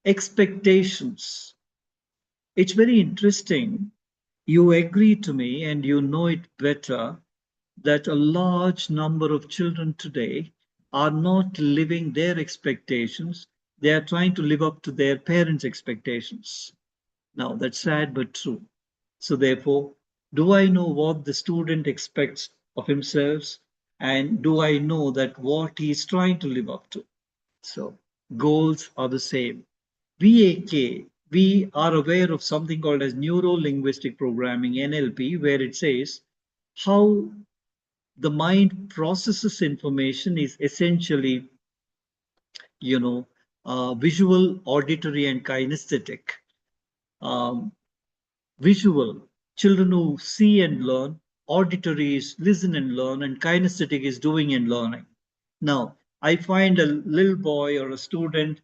C: expectations. It's very interesting. You agree to me, and you know it better, that a large number of children today are not living their expectations. They are trying to live up to their parents' expectations. Now, that's sad but true. So, therefore, do I know what the student expects of himself? And do I know that what he is trying to live up to? So, goals are the same. VAK, we are aware of something called as neuro linguistic programming, NLP, where it says how the mind processes information is essentially, you know, visual, auditory, and kinesthetic. Um, Visual, children who see and learn; auditory is listen and learn; and kinesthetic is doing and learning. Now, I find a little boy or a student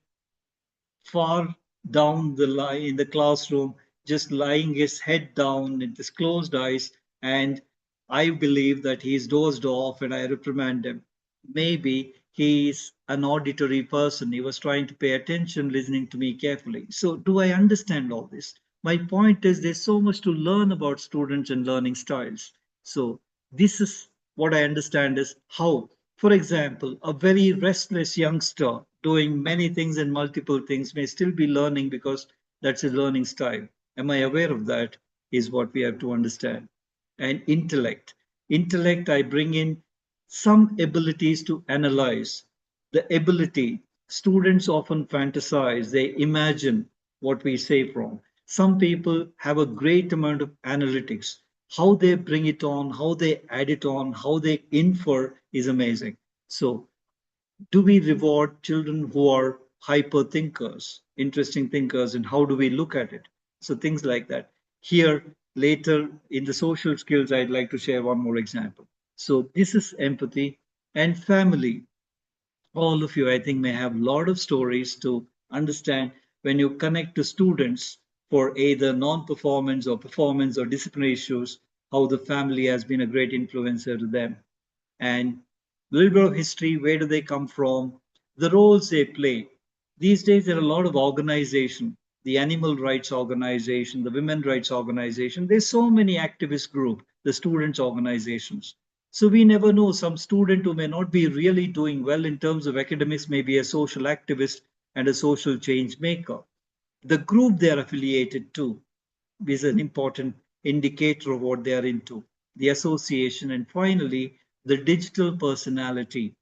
C: far down the line in the classroom, just lying his head down with his closed eyes, and I believe that he's dozed off and I reprimand him. maybe he's an auditory person. He was trying to pay attention, listening to me carefully. So, do I understand all this? My point is, there's so much to learn about students and learning styles. So, this is what I understand is how, for example, a very restless youngster doing many things and multiple things may still be learning because that's his learning style. Am I aware of that? Is what we have to understand. And intellect. Intellect, I bring in some abilities to analyze. The ability, students often fantasize, they imagine what we say from. Some people have a great amount of analytics. How they bring it on, how they add it on, how they infer is amazing. So, do we reward children who are hyper thinkers, interesting thinkers, and how do we look at it? So, things like that. Here, later in the social skills, I'd like to share one more example. So, this is empathy and family. All of you, I think, may have a lot of stories to understand when you connect to students for either non performance or performance or disciplinary issues, how the family has been a great influencer to them. And a little bit of history, where do they come from, the roles they play. These days, there are a lot of organization, the animal rights organization, the women rights organization. There's so many activist groups, the students organizations. So we never know. Some student who may not be really doing well in terms of academics may be a social activist and a social change maker. The group they are affiliated to is an important indicator of what they are into, the association, and finally, the digital personality.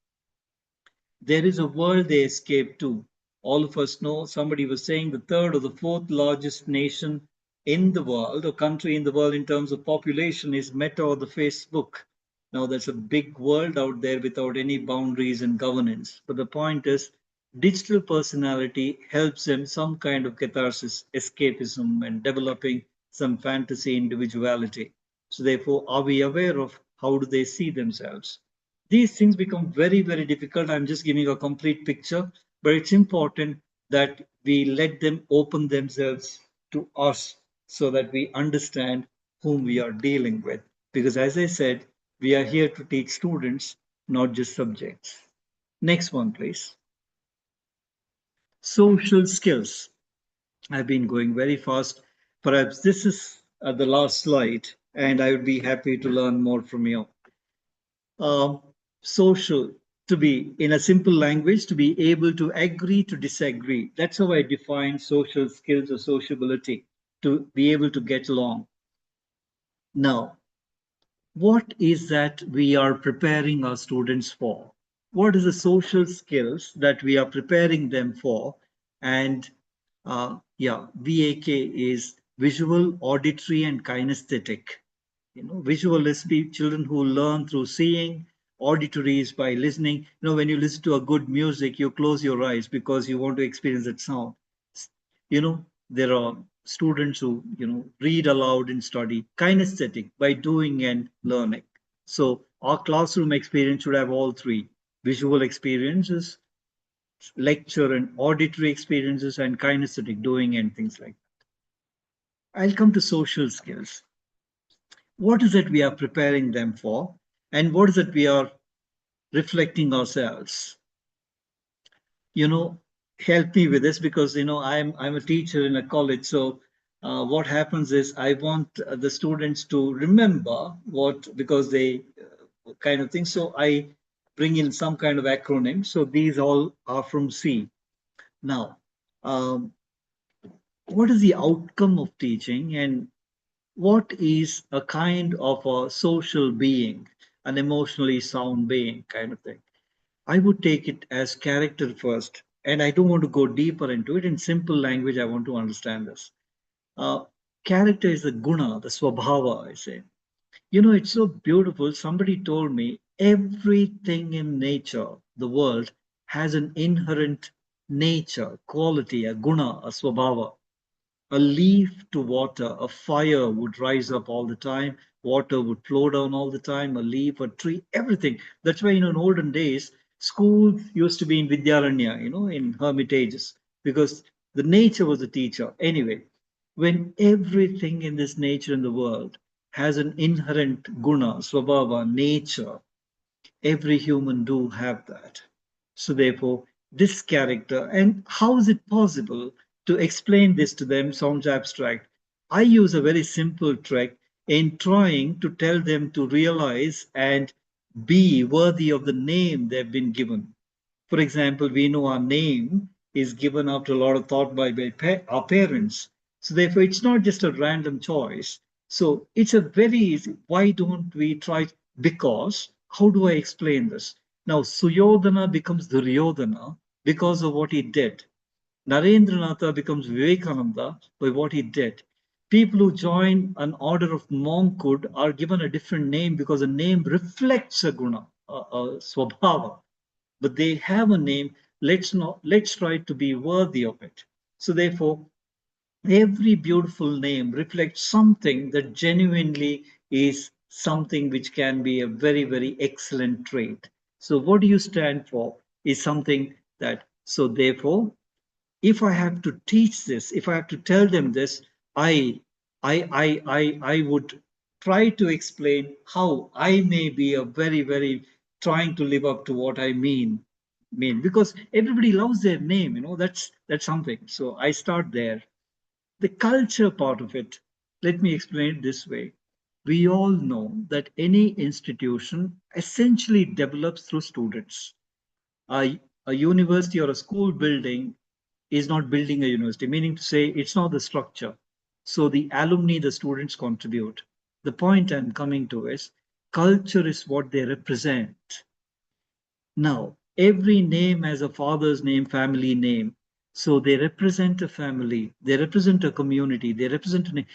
C: There is a world they escape to. All of us know, somebody was saying, the third or the fourth largest nation in the world or country in the world in terms of population is Meta or the Facebook. Now, that's a big world out there without any boundaries and governance. But the point is, digital personality helps them some kind of catharsis, escapism, and developing some fantasy individuality. So, therefore, are we aware of how do they see themselves? These things become very, very difficult. I'm just giving a complete picture, but it's important that we let them open themselves to us so that we understand whom we are dealing with. Because as I said, we are here to teach students, not just subjects. Next one, please. Social skills. I've been going very fast. Perhaps this is the last slide, and I would be happy to learn more from you. um, social, to be in a simple language, to be able to agree to disagree. That's how I define social skills or sociability, to be able to get along. Now, what is that we are preparing our students for? What is the social skills that we are preparing them for? And yeah, VAK is visual, auditory, and kinesthetic. Visual is children who learn through seeing, auditory is by listening. When you listen to a good music, you close your eyes because you want to experience that sound. There are students who read aloud and study. Kinesthetic, by doing and learning. So our classroom experience should have all three: visual experiences, lecture and auditory experiences, and kinesthetic, doing and things like that. I'll come to social skills. What is it we are preparing them for, and what is it we are reflecting ourselves? you know Help me with this, because I'm a teacher in a college. So what happens is, I want the students to remember what, because they kind of thing. So I bring in some kind of acronym. So these all are from C. Now, um, what is the outcome of teaching, and what is a kind of a social being, an emotionally sound being, kind of thing? I would take it as character first, and I don't want to go deeper into it. In simple language, I want to understand this. Uh, Character is the guna, the swabhava, I say. It's so beautiful. Somebody told me everything in nature, the world, has an inherent nature, quality, a guna, a swabhava. A leaf to water, a fire would rise up all the time, water would flow down all the time, a leaf, a tree, everything. That's why, in olden days, schools used to be in Vidyaranya, in hermitages, because the nature was the teacher. Anyway, when everything in this nature in the world has an inherent guna, swabhava, nature, Every human do have that. So therefore, this character, and how is it possible to explain this to them sounds abstract. I use a very simple trick in trying to tell them to realize and be worthy of the name they've been given. For example, we know our name is given after a lot of thought by our parents. So therefore, it's not just a random choice. So it's a very easy. Why don't we try? Because how do I explain this? Now, Suyodhana becomes Duryodhana because of what he did. Narendranatha becomes Vivekananda by what he did. People who join an order of monkhood are given a different name because a name reflects a guna, a swabhava, but they have a name. Let's try to be worthy of it. So therefore, every beautiful name reflects something that genuinely is something which can be a very excellent trait. So what do you stand for is something that, so therefore, if I have to teach this, if I have to tell them this, I I would try to explain how I may be a very trying to live up to what I mean, because everybody loves their name, that's something. So I start there. The culture part of it, let me explain it this way. We all know that any institution essentially develops through students. A university or a school building is not building a university, meaning to say it's not the structure. So the alumni, the students contribute. The point I'm coming to is culture is what they represent. Now, every name has a father's name, family name. So they represent a family, they represent a community, they represent a name.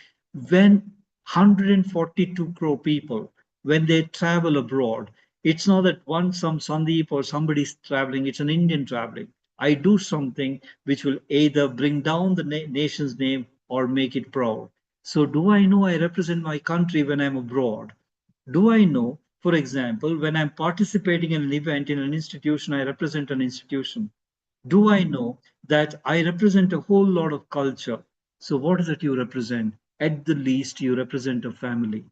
C: When 142 crore people, when they travel abroad, it's not that some Sandeep or somebody's traveling, it's an Indian traveling. I do something which will either bring down the nation's name or make it proud. So, do I know I represent my country when I'm abroad? Do I know, for example, when I'm participating in an event in an institution, I represent an institution? Do I know that I represent a whole lot of culture? So, what is it you represent? At the least, you represent a family.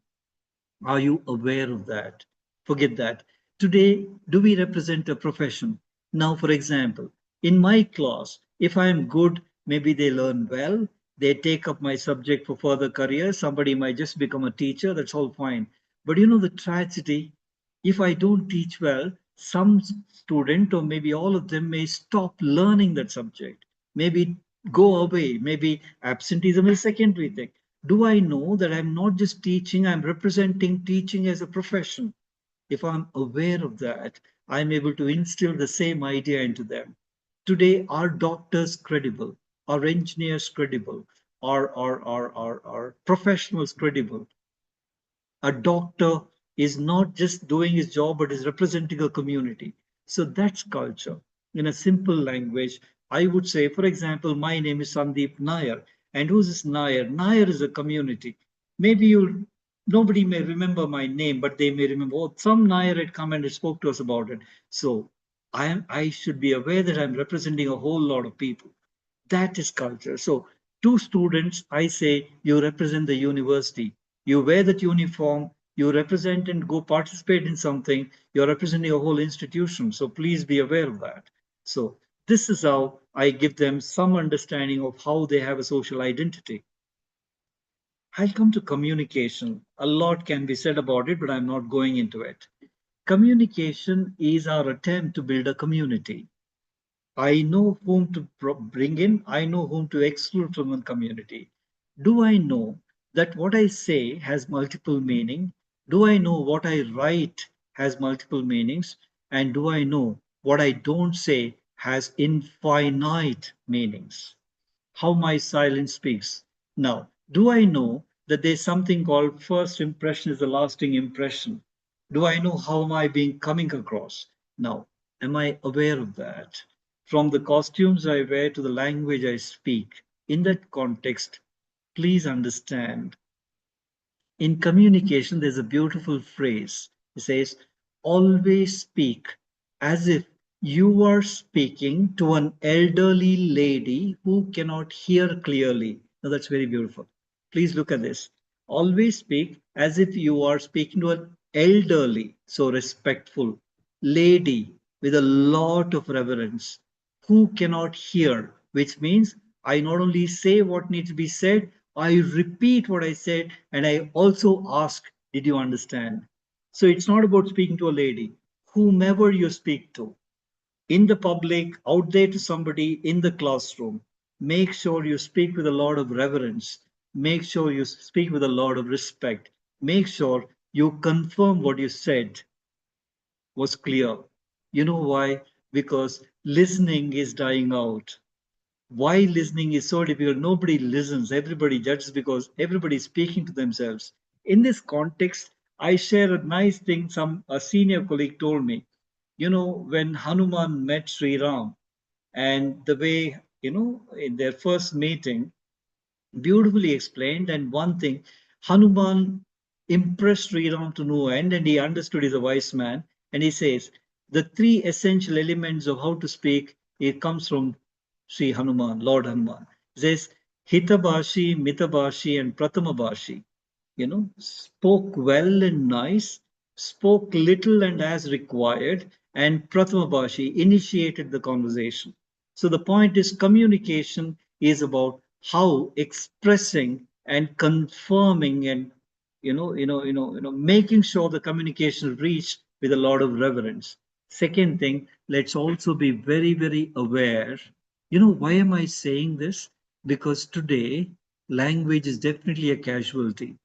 C: Are you aware of that? Forget that. Today, do we represent a profession? Now, for example, in my class, if I am good, maybe they learn well, they take up my subject for further career. Somebody might just become a teacher, that's all fine. But you know the tragedy? If I don't teach well, some student or maybe all of them may stop learning that subject, maybe go away, maybe absenteeism is a secondary thing. Do I know that I'm not just teaching, I'm representing teaching as a profession? If I'm aware of that, I'm able to instill the same idea into them. Today, are doctors credible? Are engineers credible? Are professionals credible? A doctor is not just doing his job, but is representing a community. So that's culture. In a simple language, I would say, for example, my name is Sandeep Nair. And who's this Nair? Nair is a community. Maybe nobody may remember my name, but they may remember, oh, some Nair had come and spoke to us about it. So I should be aware that I'm representing a whole lot of people. That is culture. So, to students, I say you represent the university. You wear that uniform, you represent and go participate in something, you're representing a whole institution. So, please be aware of that. So, this is how I give them some understanding of how they have a social identity. I'll come to communication. A lot can be said about it, but I'm not going into it. Communication is our attempt to build a community. I know whom to bring in, I know whom to exclude from the community. Do I know that what I say has multiple meaning? Do I know what I write has multiple meanings? And do I know what I don't say has infinite meanings? How my silence speaks. Now, do I know that there's something called first impression is a lasting impression? Do I know how am I being coming across? Now, am I aware of that? From the costumes I wear to the language I speak, in that context, please understand in communication, there's a beautiful phrase. It says, always speak as if you are speaking to an elderly lady who cannot hear clearly. Now, that's very beautiful. Please look at this. Always speak as if you are speaking to an elderly, so respectful. lady with a lot of reverence, who cannot hear, which means I not only say what needs to be said, I repeat what I said, and I also ask, did you understand? So it's not about speaking to a lady, whomever you speak to, in the public, out there to somebody in the classroom, make sure you speak with a lot of reverence. Make sure you speak with a lot of respect. Make sure you confirm what you said was clear. You know why? Because listening is dying out. Why listening is so difficult? Nobody listens. Everybody judges because everybody is speaking to themselves. In this context, I share a nice thing some a senior colleague told me. You know, when Hanuman met Sri Ram, and the way, in their first meeting, beautifully explained. And one thing, Hanuman impressed Sri Ram to no end, and he understood he's a wise man. And he says the three essential elements of how to speak, it comes from Sri Hanuman, Lord Hanuman. He says Hitabashi, Mitabashi, and Pratamabashi. Spoke well and nice, spoke little and as required, and Pratamabashi initiated the conversation. So the point is communication is about how expressing and confirming and making sure the communication reached with a lot of reverence. Second thing, let's also be very, very aware. Why am I saying this? Because today language is definitely a casualty.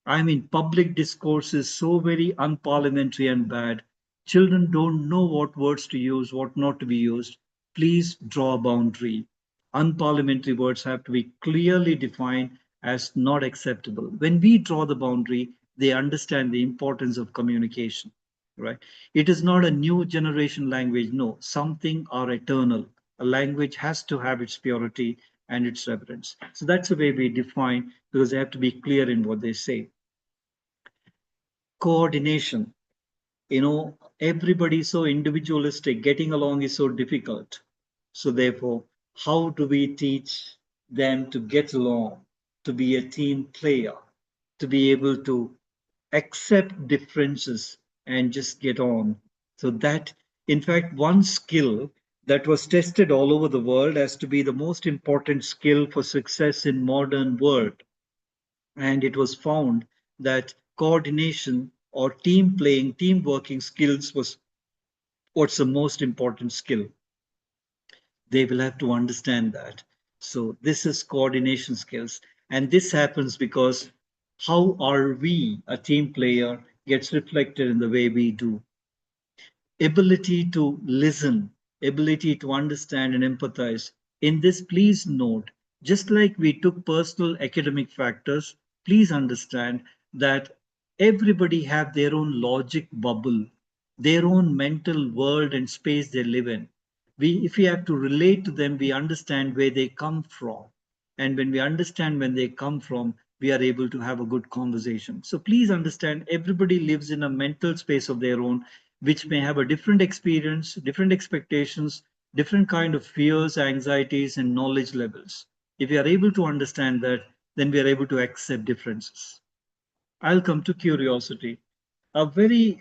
C: I mean, public discourse is so very unparliamentary and bad. Children don't know what words to use, what not to be used. Please draw a boundary. Unparliamentary words have to be clearly defined as not acceptable. When we draw the boundary, they understand the importance of communication, right? It is not a new generation language. No, something are eternal. A language has to have its purity and its reverence. So that's the way we define, because they have to be clear in what they say. Coordination. Everybody is so individualistic, getting along is so difficult. So therefore, how do we teach them to get along, to be a team player, to be able to accept differences and just get on? So that, in fact, one skill that was tested all over the world as to be the most important skill for success in modern world, and it was found that coordination or team playing, team working skills was what's the most important skill. They will have to understand that. So this is coordination skills, and this happens because how are we a team player gets reflected in the way we do. Ability to listen, ability to understand and empathize. In this, please note, just like we took personal academic factors, please understand that everybody have their own logic bubble, their own mental world and space they live in. If we have to relate to them, we understand where they come from. And when we understand when they come from, we are able to have a good conversation. So please understand, everybody lives in a mental space of their own, which may have a different experience, different expectations, different kind of fears, anxieties, and knowledge levels. If we are able to understand that, then we are able to accept differences. I'll come to curiosity. A very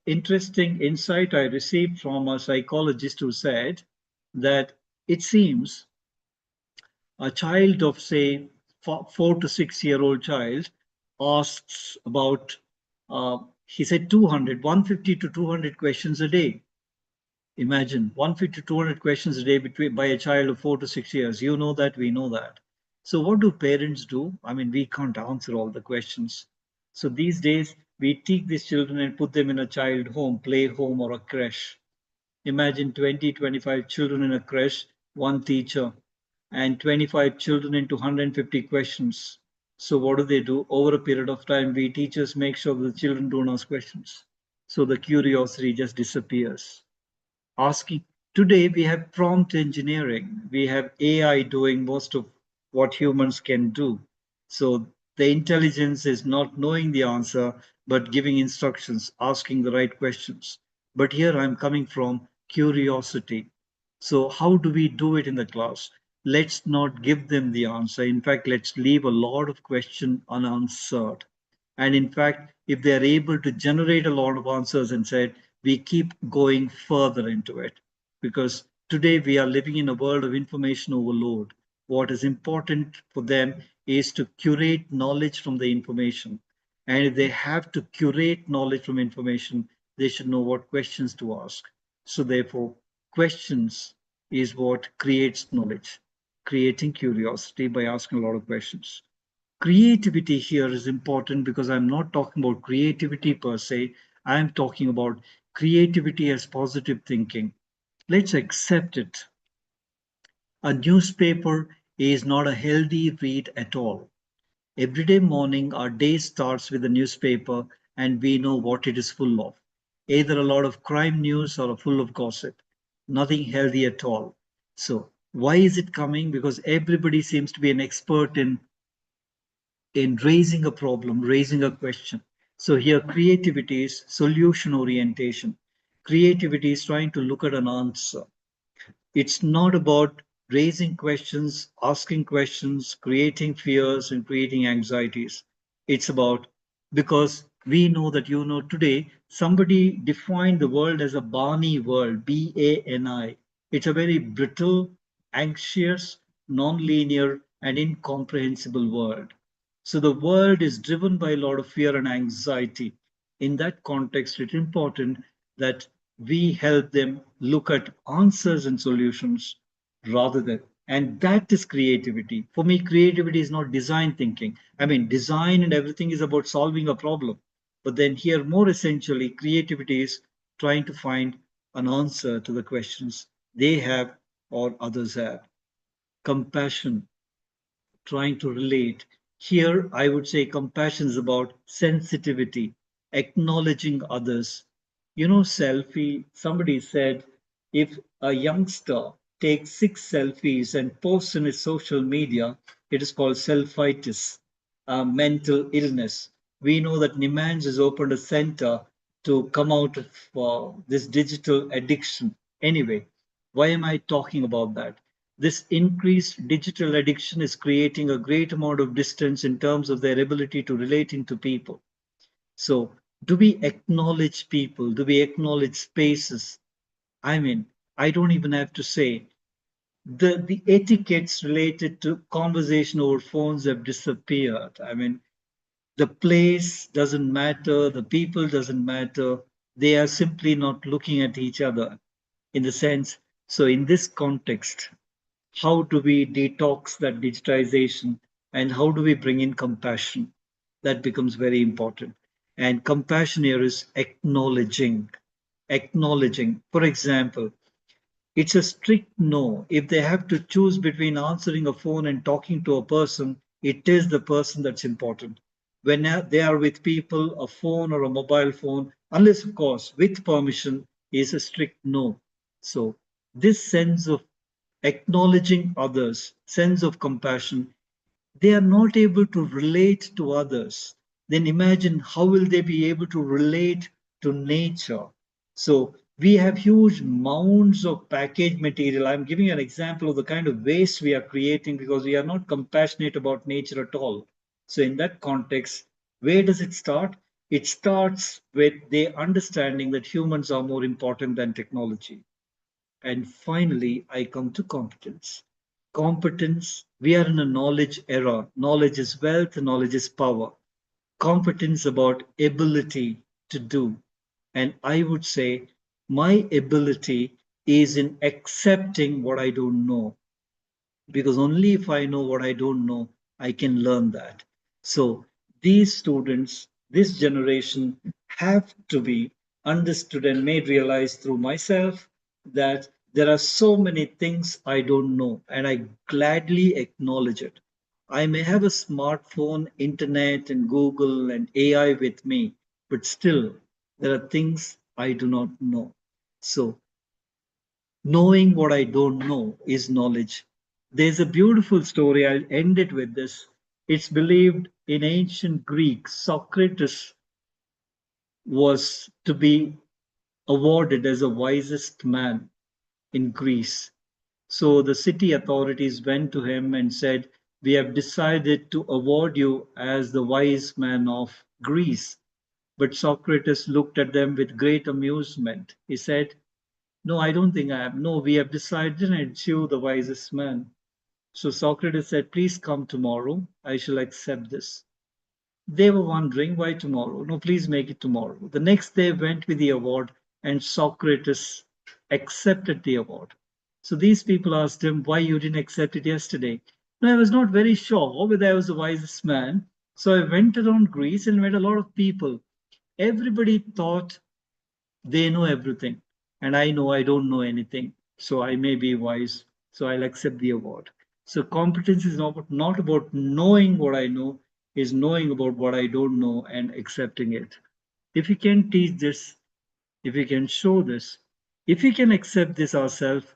C: interesting insight I received from a psychologist who said that it seems a child of, say, 4 to 6 year old child asks about, he said 150 to 200 questions a day. Imagine 150 to 200 questions a day by a child of 4 to 6 years. You know that, we know that. So what do parents do? I mean, we can't answer all the questions. So these days, we take these children and put them in a child home, play home, or a creche. Imagine 20, 25 children in a creche, one teacher, and 25 children into 150 questions. So what do? Over a period of time, we teachers make sure the children don't ask questions. So the curiosity just disappears. Asking, today we have prompt engineering, we have AI doing most of what humans can do. So the intelligence is not knowing the answer, but giving instructions, asking the right questions. But here I'm coming from curiosity. So how do we do it in the class? Let's not give them the answer. In fact, let's leave a lot of question unanswered. And in fact, if they are able to generate a lot of answers and said, we keep going further into it because today we are living in a world of information overload. What is important for them is to curate knowledge from the information. And if they have to curate knowledge from information, they should know what questions to ask. So, therefore, questions is what creates knowledge, creating curiosity by asking a lot of questions. Creativity here is important because I'm not talking about creativity per se. I'm talking about creativity as positive thinking. Let's accept it. A newspaper is not a healthy read at all. Every day morning, our day starts with a newspaper, and we know what it is full of. Either a lot of crime news or full of gossip. Nothing healthy at all. So, why is it coming? Because everybody seems to be an expert in raising a problem, raising a question. So here creativity is solution orientation. Creativity is trying to look at an answer. It's not about raising questions, asking questions, creating fears, and creating anxieties. It's about because we know that today somebody defined the world as a Bani world, BANI. It's a very brittle, anxious, non-linear, and incomprehensible world. So the world is driven by a lot of fear and anxiety. In that context, it's important that we help them look at answers and solutions rather than, and that is creativity. For me, creativity is not design thinking. I mean, design and everything is about solving a problem. But then, here, more essentially, creativity is trying to find an answer to the questions they have or others have. Compassion, trying to relate. Here, I would say compassion is about sensitivity, acknowledging others. Selfie, somebody said if a youngster takes 6 selfies and posts in his social media, it is called selfitis, mental illness. We know that Nimans has opened a center to come out of this digital addiction. Anyway, why am I talking about that? This increased digital addiction is creating a great amount of distance in terms of their ability to relating to people. So, do we acknowledge people? Do we acknowledge spaces? I mean, I don't even have to say the etiquettes related to conversation over phones have disappeared. I mean, the place doesn't matter, the people doesn't matter. They are simply not looking at each other in the sense. So, in this context, how do we detox that digitization and how do we bring in compassion? That becomes very important. And compassion here is acknowledging. For example, it's a strict no. If they have to choose between answering a phone and talking to a person, it is the person that's important. When they are with people, a phone or a mobile phone, unless, of course, with permission, is a strict no. So, this sense of acknowledging others, sense of compassion, they are not able to relate to others, then imagine how will they be able to relate to nature. So we have huge mounds of packaged material. I'm giving you an example of the kind of waste we are creating because we are not compassionate about nature at all. So in that context, where does it start? It starts with the understanding that humans are more important than technology. And finally, I come to competence. Competence, we are in a knowledge era. Knowledge is wealth, knowledge is power. Competence about ability to do. And I would say my ability is in accepting what I don't know because only if I know what I don't know, I can learn that. So these students, this generation have to be understood and made realize through myself that there are so many things I don't know, and I gladly acknowledge it. I may have a smartphone, internet, and Google and AI with me, but still, there are things I do not know. So knowing what I don't know is knowledge. There's a beautiful story. I'll end it with this. It's believed in ancient Greek, Socrates was to be awarded as the wisest man in Greece. So the city authorities went to him and said, "We have decided to award you as the wise man of Greece." But Socrates looked at them with great amusement. He said, "No, I don't think I am. No, we have decided, and it's you, the wisest man." So Socrates said, "Please come tomorrow. I shall accept this." They were wondering, why tomorrow? No, please make it tomorrow. The next day went with the award, and Socrates accepted the award. So these people asked him, why you didn't accept it yesterday? No, I was not very sure whether I was the wisest man. So I went around Greece and met a lot of people. Everybody thought they know everything, and I know I don't know anything. So I may be wise. So I'll accept the award. So competence is not about knowing what I know, is knowing about what I don't know and accepting it. If we can teach this, if we can show this, if we can accept this ourselves,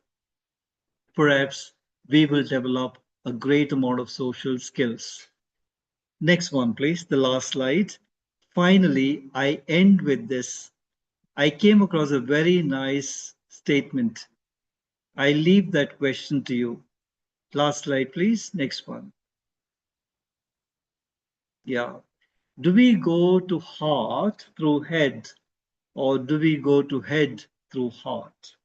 C: perhaps we will develop a great amount of social skills. Next one, please, the last slide. Finally, I end with this. I came across a very nice statement. I leave that question to you. Last slide, please. Next one. Yeah. Do we go to heart through head, or do we go to head through heart?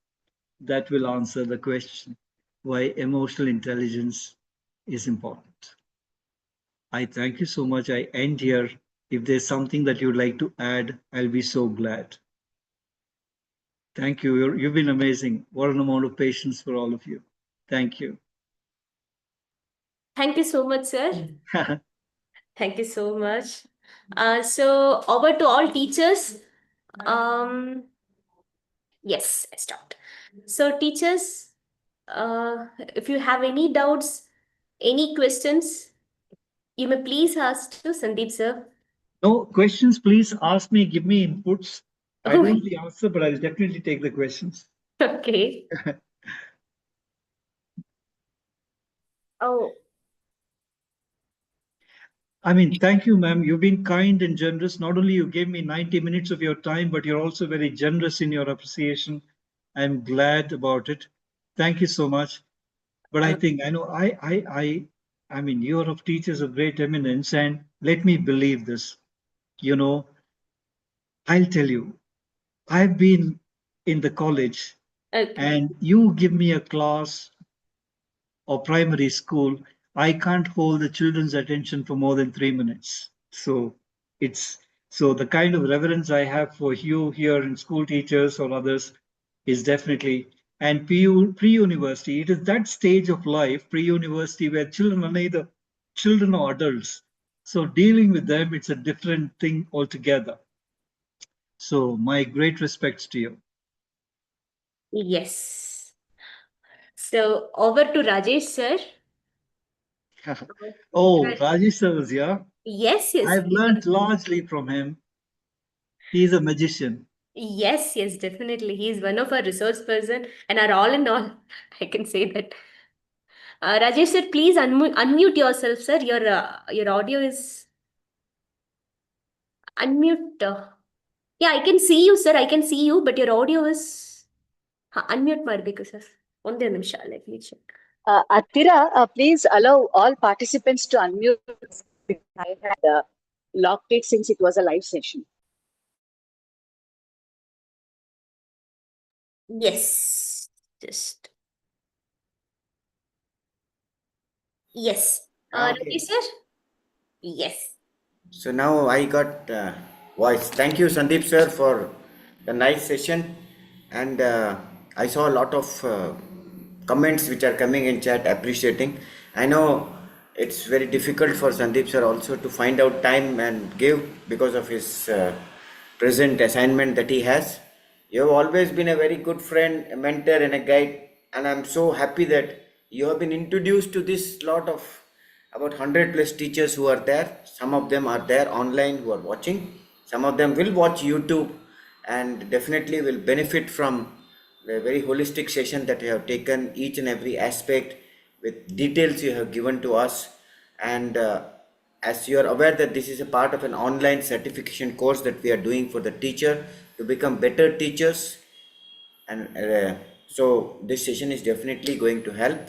C: That will answer the question why emotional intelligence is important. I thank you so much. I end here. If there's something that you'd like to add, I'll be so glad. Thank you. You've been amazing. What an amount of patience for all of you. Thank you.
A: Thank you so much, sir. Thank you so much. So over to all teachers. Um, yes, I stopped. So teachers, if you have any doubts, any questions, you may please ask to Sandeep sir.
C: No questions, please ask me, give me inputs. I don't
A: Oh,
C: know the answer, but I'll definitely take the questions.
A: okay. Oh,
C: I mean, thank you, ma'am. You've been kind and generous. Not only you gave me 90 minutes of your time, but you're also very generous in your appreciation. I'm glad about it. Thank you so much. But I
A: uh,
C: think I know I mean you're of teachers of great eminence, and let me believe this. You know, I'll tell you, I've been in the college
A: okay.
C: and you give me a class or primary school, I can't hold the children's attention for more than 3 minutes. So it's so the kind of reverence I have for you here in school teachers or others is definitely and pre-university. It is that stage of life, pre-university, where children are neither children or adults. So dealing with them, it's a different thing altogether. So my great respects to you.
A: Yes. So over to Rajesh sir.
C: Oh, Rajesh sir was here.
A: Yes, yes.
C: I've learned largely from him. He's a magician.
A: Yes, yes, definitely. He is one of our resource person and our all in all. I can say that. Rajesh sir, please unmute yourself, sir. Your audio is unmute. Yeah, I can see you, sir. I can see you, but your audio is unmute ಮಾಡಬೇಕು sir. ಒಂದೇ ನಿಮಿಷ. Let me check.
E: Attira, please allow all participants to unmute because I had locked it since it was a live session.
A: Yes. Just yes. Rajesh
F: Okay.
A: sir? Yes.
F: So now I got voice. Thank you, Sandeep sir, for the nice session. And I saw a lot of comments which are coming in chat appreciating. I know it's very difficult for Sandeep sir also to find out time and give because of his present assignment that he has. You have always been a very good friend, a mentor, and a guide. And I'm so happy that you have been introduced to this lot of about 100 plus teachers who are there. Some of them are there online who are watching. Some of them will watch YouTube and definitely will benefit from the very holistic session that you have taken, each and every aspect with details you have given to us. And as you are aware that this is a part of an online certification course that we are doing for the teacher to become better teachers, and so this session is definitely going to help.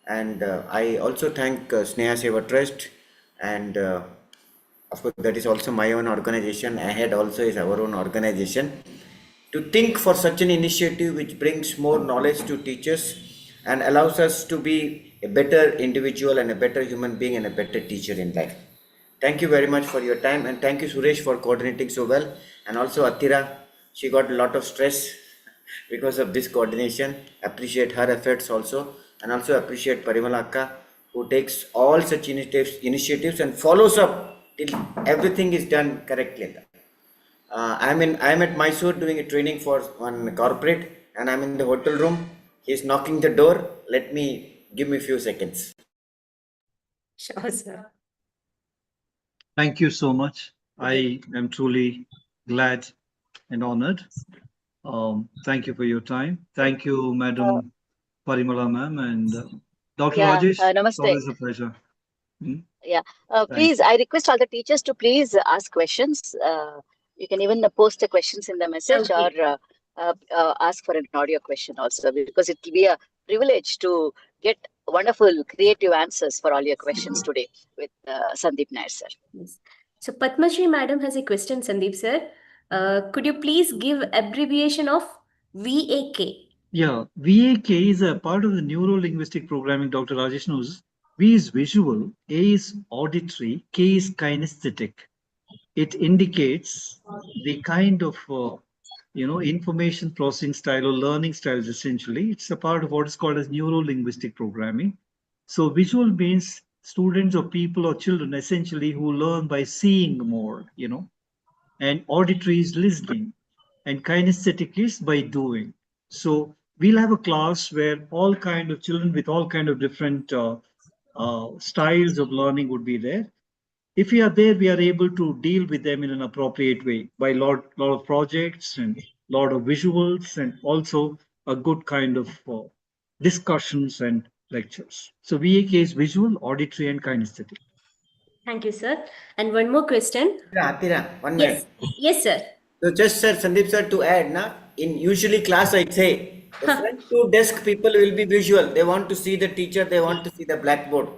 F: And I also thank Sneha Seva Trust and of course, that is also my own organization. Ahead also is our own organization. To think for such an initiative which brings more knowledge to teachers and allows us to be a better individual and a better human being and a better teacher in life. Thank you very much for your time, and thank you Suresh for coordinating so well, and also Atira. She got a lot of stress because of this coordination. Appreciate her efforts also, and also appreciate Parimala Akka, who takes all such initiatives and follows up till everything is done correctly. I'm at Mysore doing a training for one corporate, and I'm in the hotel room. He's knocking the door. Give me a few seconds.
A: Sure, sir.
C: Thank you so much. I am truly glad and honored. Thank you for your time. Thank you,
E: Uh,
C: Madam Parimala ma'am, and Dr.
E: yeah,
C: Rajesh. It's
E: namaste.
C: always a pleasure. Hmm?
E: Yeah,
C: Thank
E: please, I request all the teachers to please ask questions. You can even post the questions in the message or
A: Okay.
E: ask for an audio question also, because it will be a privilege to get wonderful creative answers for all your questions today with Sandeep Nair sir.
A: Yes. So Padmashri madam has a question, Sandeep sir. Could you please give abbreviation of VAK?
C: Yeah, VAK is a part of the neuro-linguistic programming Dr. Rajesh knows. V is visual, A is auditory, K is kinesthetic. It indicates the kind of information processing style or learning styles. Essentially, it's a part of what is called as neuro-linguistic programming. So visual means students or people or children essentially who learn by seeing more, and auditory is listening, and kinesthetic is by doing. So we'll have a class where all kind of children with all kind of different styles of learning would be there. If we are there, we are able to deal with them in an appropriate way by lot of projects and lot of visuals, and also a good kind of discussions and lectures. So VAK is visual, auditory, and kinesthetic.
A: Thank you, sir. And one more question.
F: Atira, 1 minute.
A: Yes. Yes, sir.
F: So just sir, Sandeep sir, to add, na, in usually class I say the front two desk people will be visual. They want to see the teacher, they want to see the blackboard.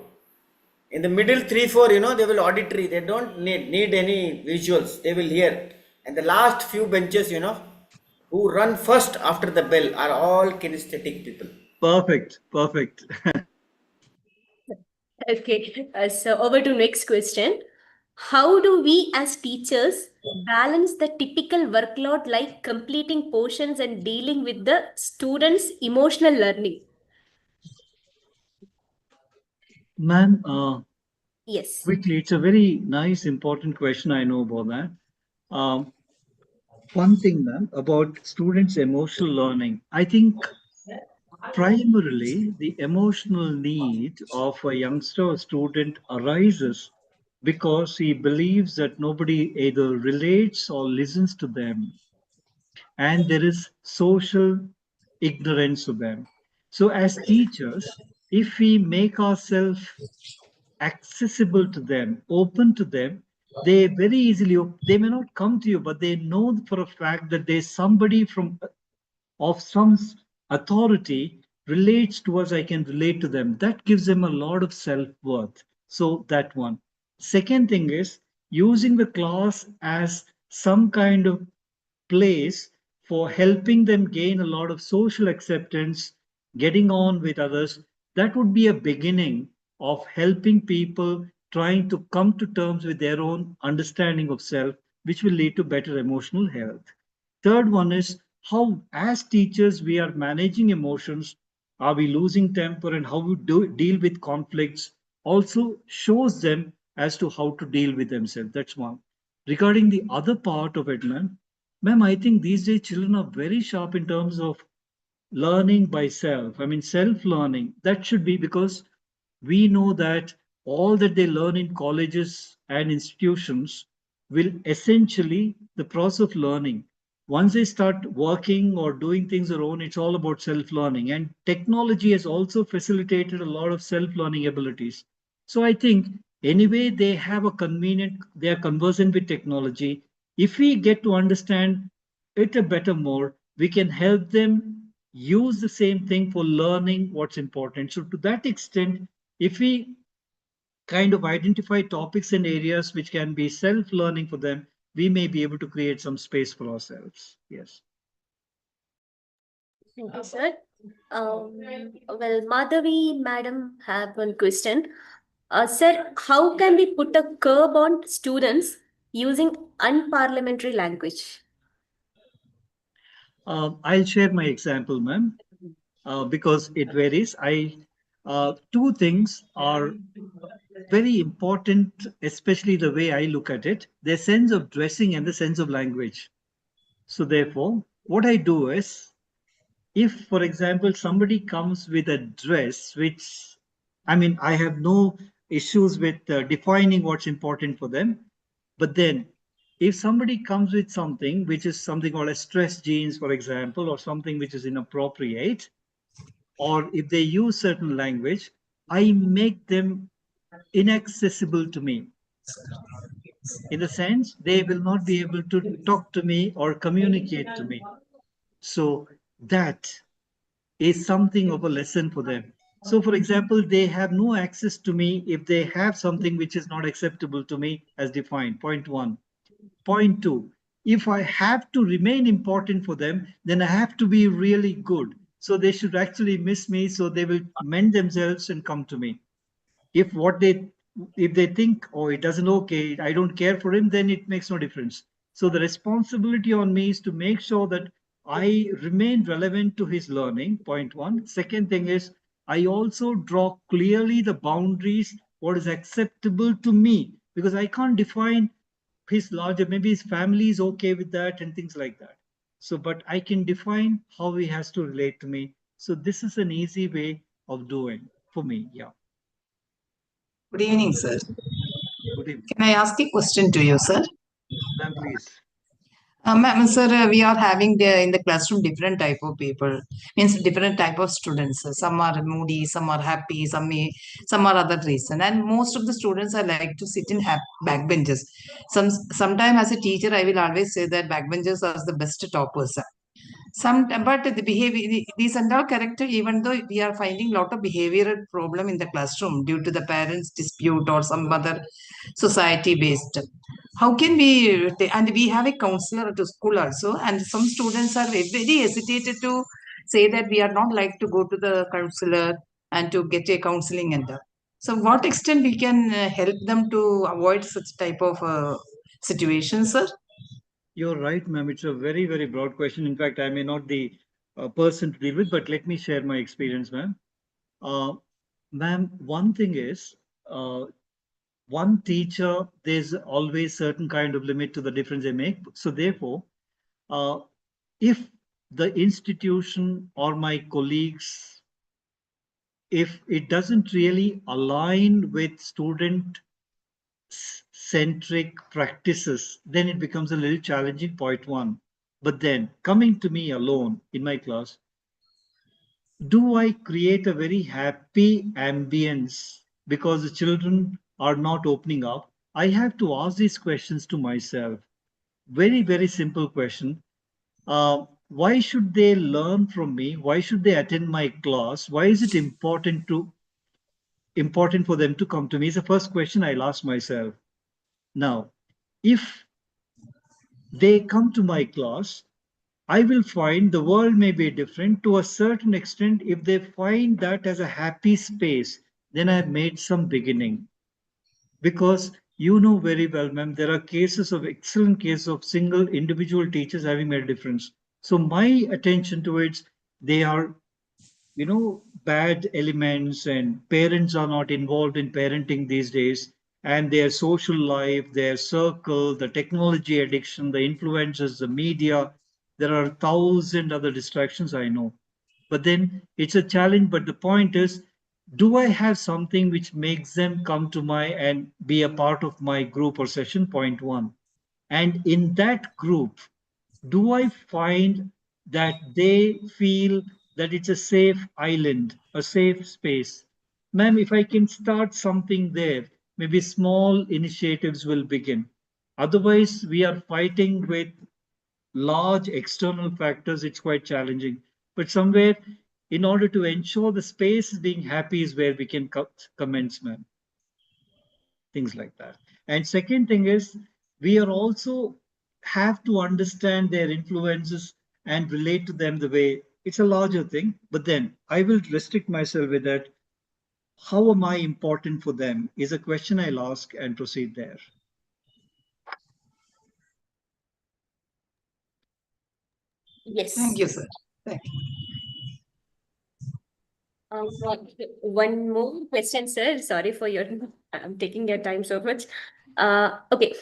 F: In the middle three, four, they will auditory. They don't need any visuals. They will hear. And the last few benches, who run first after the bell are all kinesthetic people.
C: Perfect, perfect.
A: Okay. So over to next question. How do we as teachers balance the typical workload like completing portions and dealing with the students' emotional learning?
C: Ma'am,
A: Yes.
C: quickly, it's a very nice, important question. I know about that. Um, One thing, ma'am, about students' emotional learning, I think primarily the emotional need of a youngster or student arises because he believes that nobody either relates or listens to them, and there is social ignorance of them. So, as teachers, if we make ourselves accessible to them, open to them, they very easily, they may not come to you, but they know for a fact that there's somebody from of some authority relates to us, I can relate to them. That gives them a lot of self-worth. So that one. Second thing is using the class as some kind of place for helping them gain a lot of social acceptance, getting on with others. That would be a beginning of helping people trying to come to terms with their own understanding of self, which will lead to better emotional health. Third one is how, as teachers, we are managing emotions. Are we losing temper, and how we deal with conflicts also shows them as to how to deal with themselves. That's one. Regarding the other part of it, ma'am, I think these days children are very sharp in terms of learning by self. I mean, self learning. That should be because we know that all that they learn in colleges and institutions will essentially the process of learning. Once they start working or doing things their own, it's all about self learning. And technology has also facilitated a lot of self learning abilities. So I think anyway, they have a convenient, they are conversant with technology. If we get to understand it a better more, we can help them use the same thing for learning what's important. So to that extent, if we kind of identify topics and areas which can be self-learning for them, we may be able to create some space for ourselves. Yes.
A: Thank you, sir. Well, Madhavi, madam, have one question. Sir, how can we put a curb on students using unparliamentary language?
C: I'll share my example, ma'am, because it varies. Two things are very important, especially the way I look at it: the sense of dressing and the sense of language. So, therefore, what I do is, if, for example, somebody comes with a dress which, I mean, I have no issues with defining what's important for them. But then, if somebody comes with something which is something called a stress jeans, for example, or something which is inappropriate, or if they use certain language, I make them inaccessible to me. In the sense, they will not be able to talk to me or communicate to me. So that is something of a lesson for them. So, for example, they have no access to me if they have something which is not acceptable to me as defined. Point one. Point two, if I have to remain important for them, then I have to be really good. So they should actually miss me, so they will mend themselves and come to me. If what they if they think, oh, it doesn't okay, I don't care for him, then it makes no difference. So the responsibility on me is to make sure that I remain relevant to his learning. Point one. Second thing is, I also draw clearly the boundaries, what is acceptable to me, because I can't define his larger, maybe his family is okay with that and things like that. So but I can define how he has to relate to me. So this is an easy way of doing for me. Yeah.
G: Good evening, sir.
C: Good evening.
G: Can I ask a question to you, sir?
C: Ma'am, please.
G: Ma'am, sir, we are having in the classroom different type of people, means different type of students. Some are moody, some are happy, some are other reason. And most of the students are like to sit in backbenches. Sometime as a teacher, I will always say that backbenchers are the best toppers. But the behavior, these and all character, even though we are finding lot of behavioral problem in the classroom due to the parents dispute or some other society based. How can we, and we have a counselor at the school also, and some students are very hesitated to say that we are not like to go to the counselor and to get a counseling and all. So what extent we can help them to avoid such type of situations, sir?
C: You're right, ma'am. It's a very, very broad question. In fact, I may not be a person to deal with, but let me share my experience, ma'am. Uh, Ma'am, one thing is, one teacher, there's always certain kind of limit to the difference they make. So therefore, uh, if the institution or my colleagues, if it doesn't really align with student centric practices, then it becomes a little challenging. Point one. But then coming to me alone in my class, do I create a very happy ambience because the children are not opening up? I have to ask these questions to myself. Very, very simple question. Why should they learn from me? Why should they attend my class? Why is it important for them to come to me? Is the first question I'll ask myself. Now, if they come to my class, I will find the world may be different to a certain extent. If they find that as a happy space, then I've made some beginning. Because you know very well, ma'am, there are cases of excellent cases of single individual teachers having made a difference. So my attention towards they are bad elements and parents are not involved in parenting these days, and their social life, their circle, the technology addiction, the influences, the media, there are 1,000 other distractions, I know. But then it's a challenge. But the point is, do I have something which makes them come to my and be a part of my group or session? Point one. And in that group, do I find that they feel that it's a safe island, a safe space? Ma'am, if I can start something there, maybe small initiatives will begin. Otherwise, we are fighting with large external factors. It's quite challenging. But somewhere, in order to ensure the space is being happy, is where we can commence, ma'am. things like that. And second thing is, we are also have to understand their influences and relate to them the way it's a larger thing. But then I will restrict myself with that. How am I important for them is a question I'll ask and proceed there.
A: Yes.
G: Thank you, sir. Thank you.
A: One more question, sir. Sorry for your, I'm taking your time so much. Okay.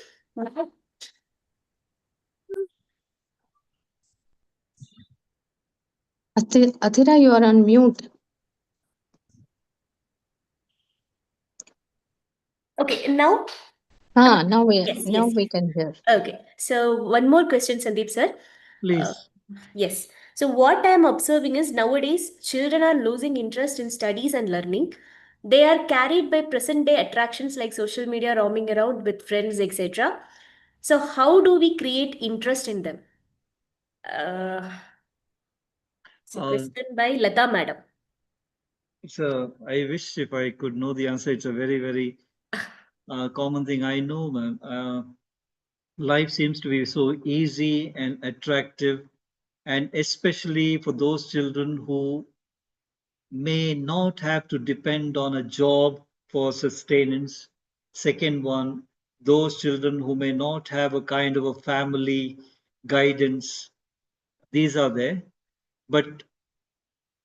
D: Athira, you are on mute.
A: Okay, now,
D: Now
A: yes, yes.
D: we can hear.
A: Okay, so one more question, Sandeep sir. Uh,
C: Please.
A: yes. So what I am observing is nowadays children are losing interest in studies and learning. They are carried by present day attractions like social media, roaming around with friends, etc. So how do we create interest in them? Uh, it's a
C: Uh,
A: question by Lata madam.
C: I wish if I could know the answer. It's a very, very common thing. I know, man. Life seems to be so easy and attractive, and especially for those children who may not have to depend on a job for sustenance. Second one, those children who may not have a kind of a family guidance, these are there. But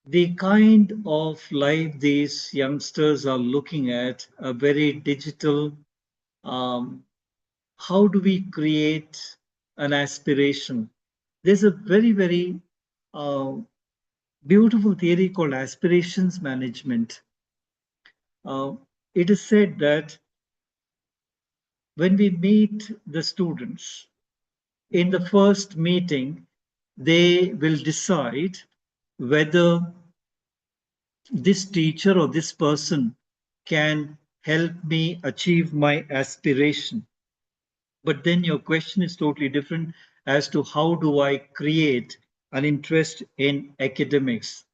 C: the kind of life these youngsters are looking at, a very digital, um, how do we create an aspiration? There's a very, very uh, beautiful theory called aspirations management. Uh, it is said that when we meet the students in the first meeting, they will decide whether this teacher or this person can help me achieve my aspiration. But then your question is totally different as to how do I create an interest in academics.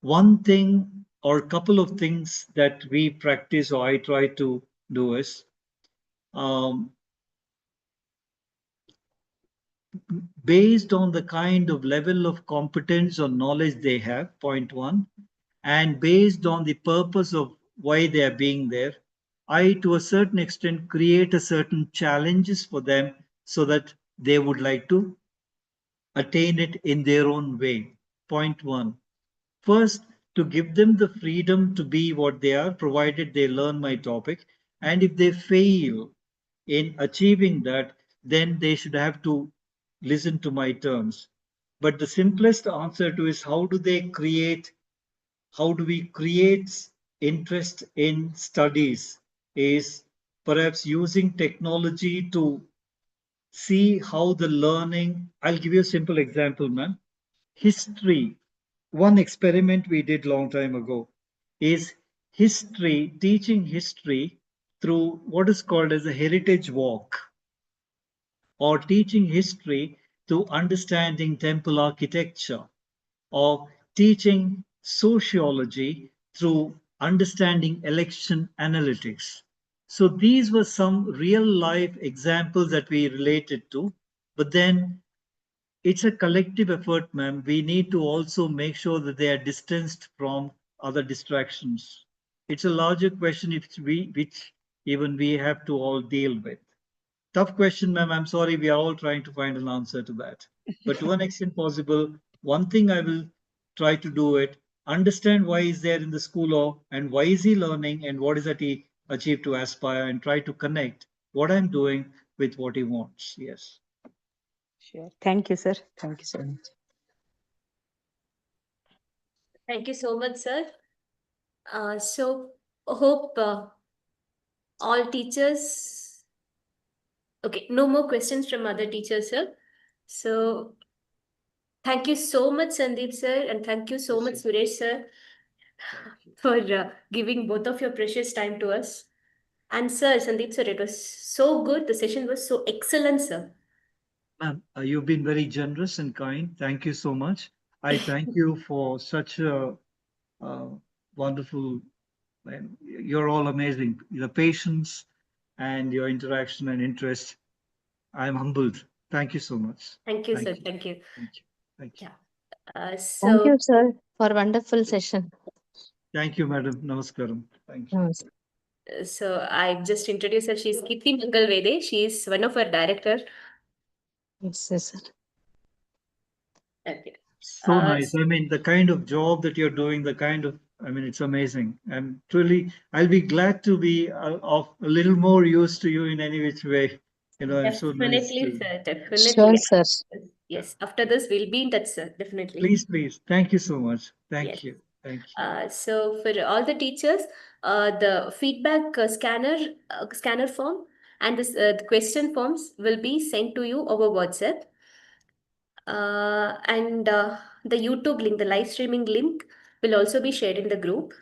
C: One thing or a couple of things that we practice or I try to do is um, based on the kind of level of competence or knowledge they have, point one, and based on the purpose of why they are being there, I, to a certain extent, create a certain challenges for them so that they would like to attain it in their own way. Point one. First, to give them the freedom to be what they are, provided they learn my topic. And if they fail in achieving that, then they should have to listen to my terms. But the simplest answer to is how do we create interest in studies is perhaps using technology to see how the learning. I'll give you a simple example, man. History. One experiment we did long time ago is teaching history through what is called as a heritage walk, or teaching history through understanding temple architecture, or teaching sociology through understanding election analytics. So these were some real life examples that we related to. But then it's a collective effort, ma'am. We need to also make sure that they are distanced from other distractions. It's a larger question which even we have to all deal with. Tough question, ma'am. I'm sorry. We are all trying to find an answer to that. But to an extent possible, one thing I will try to do it, understand why he's there in the school or and why is he learning and what is that he achieved to aspire, and try to connect what I'm doing with what he wants. Yes.
H: Sure. Thank you, sir. Thank you so much.
A: Thank you so much, sir. So hope all teachers. Okay, no more questions from other teachers, sir. So thank you so much, Sandeep sir, and thank you so much, Suresh sir, for giving both of your precious time to us. And sir, Sandeep sir, it was so good. The session was so excellent, sir.
C: Ma'am, you've been very generous and kind. Thank you so much. I thank you for such a uh, wonderful, and you're all amazing. The patience and your interaction and interest. I'm humbled. Thank you so much.
A: Thank you,
C: Thank
A: sir.
C: you.
A: Thank you.
C: Thank you. Thank you.
A: Yeah.
D: Thank
A: So,
D: you, sir, for wonderful session.
C: Thank you, madam. Namaskaram. Thank you.
D: Namaste.
A: so I've just introduced her. She's Kirti Mangalvede. She's one of our director.
D: Yes, yes, sir.
A: Okay.
C: So nice. I mean, the kind of job that you're doing, I mean, it's amazing. And truly, I'll be glad to be of a little more use to you in any which way. It's so nice
A: Definitely,
C: to.
A: sir.
D: Sure,
A: Definitely.
D: sir.
A: Yes. After this, we'll be in touch, sir. Definitely.
C: Please, please. Thank you so much. Thank
A: Yes.
C: you. Thank you.
A: So for all the teachers, the feedback scanner form and this the question forms will be sent to you over WhatsApp. And the YouTube link, the live streaming link, will also be shared in the group.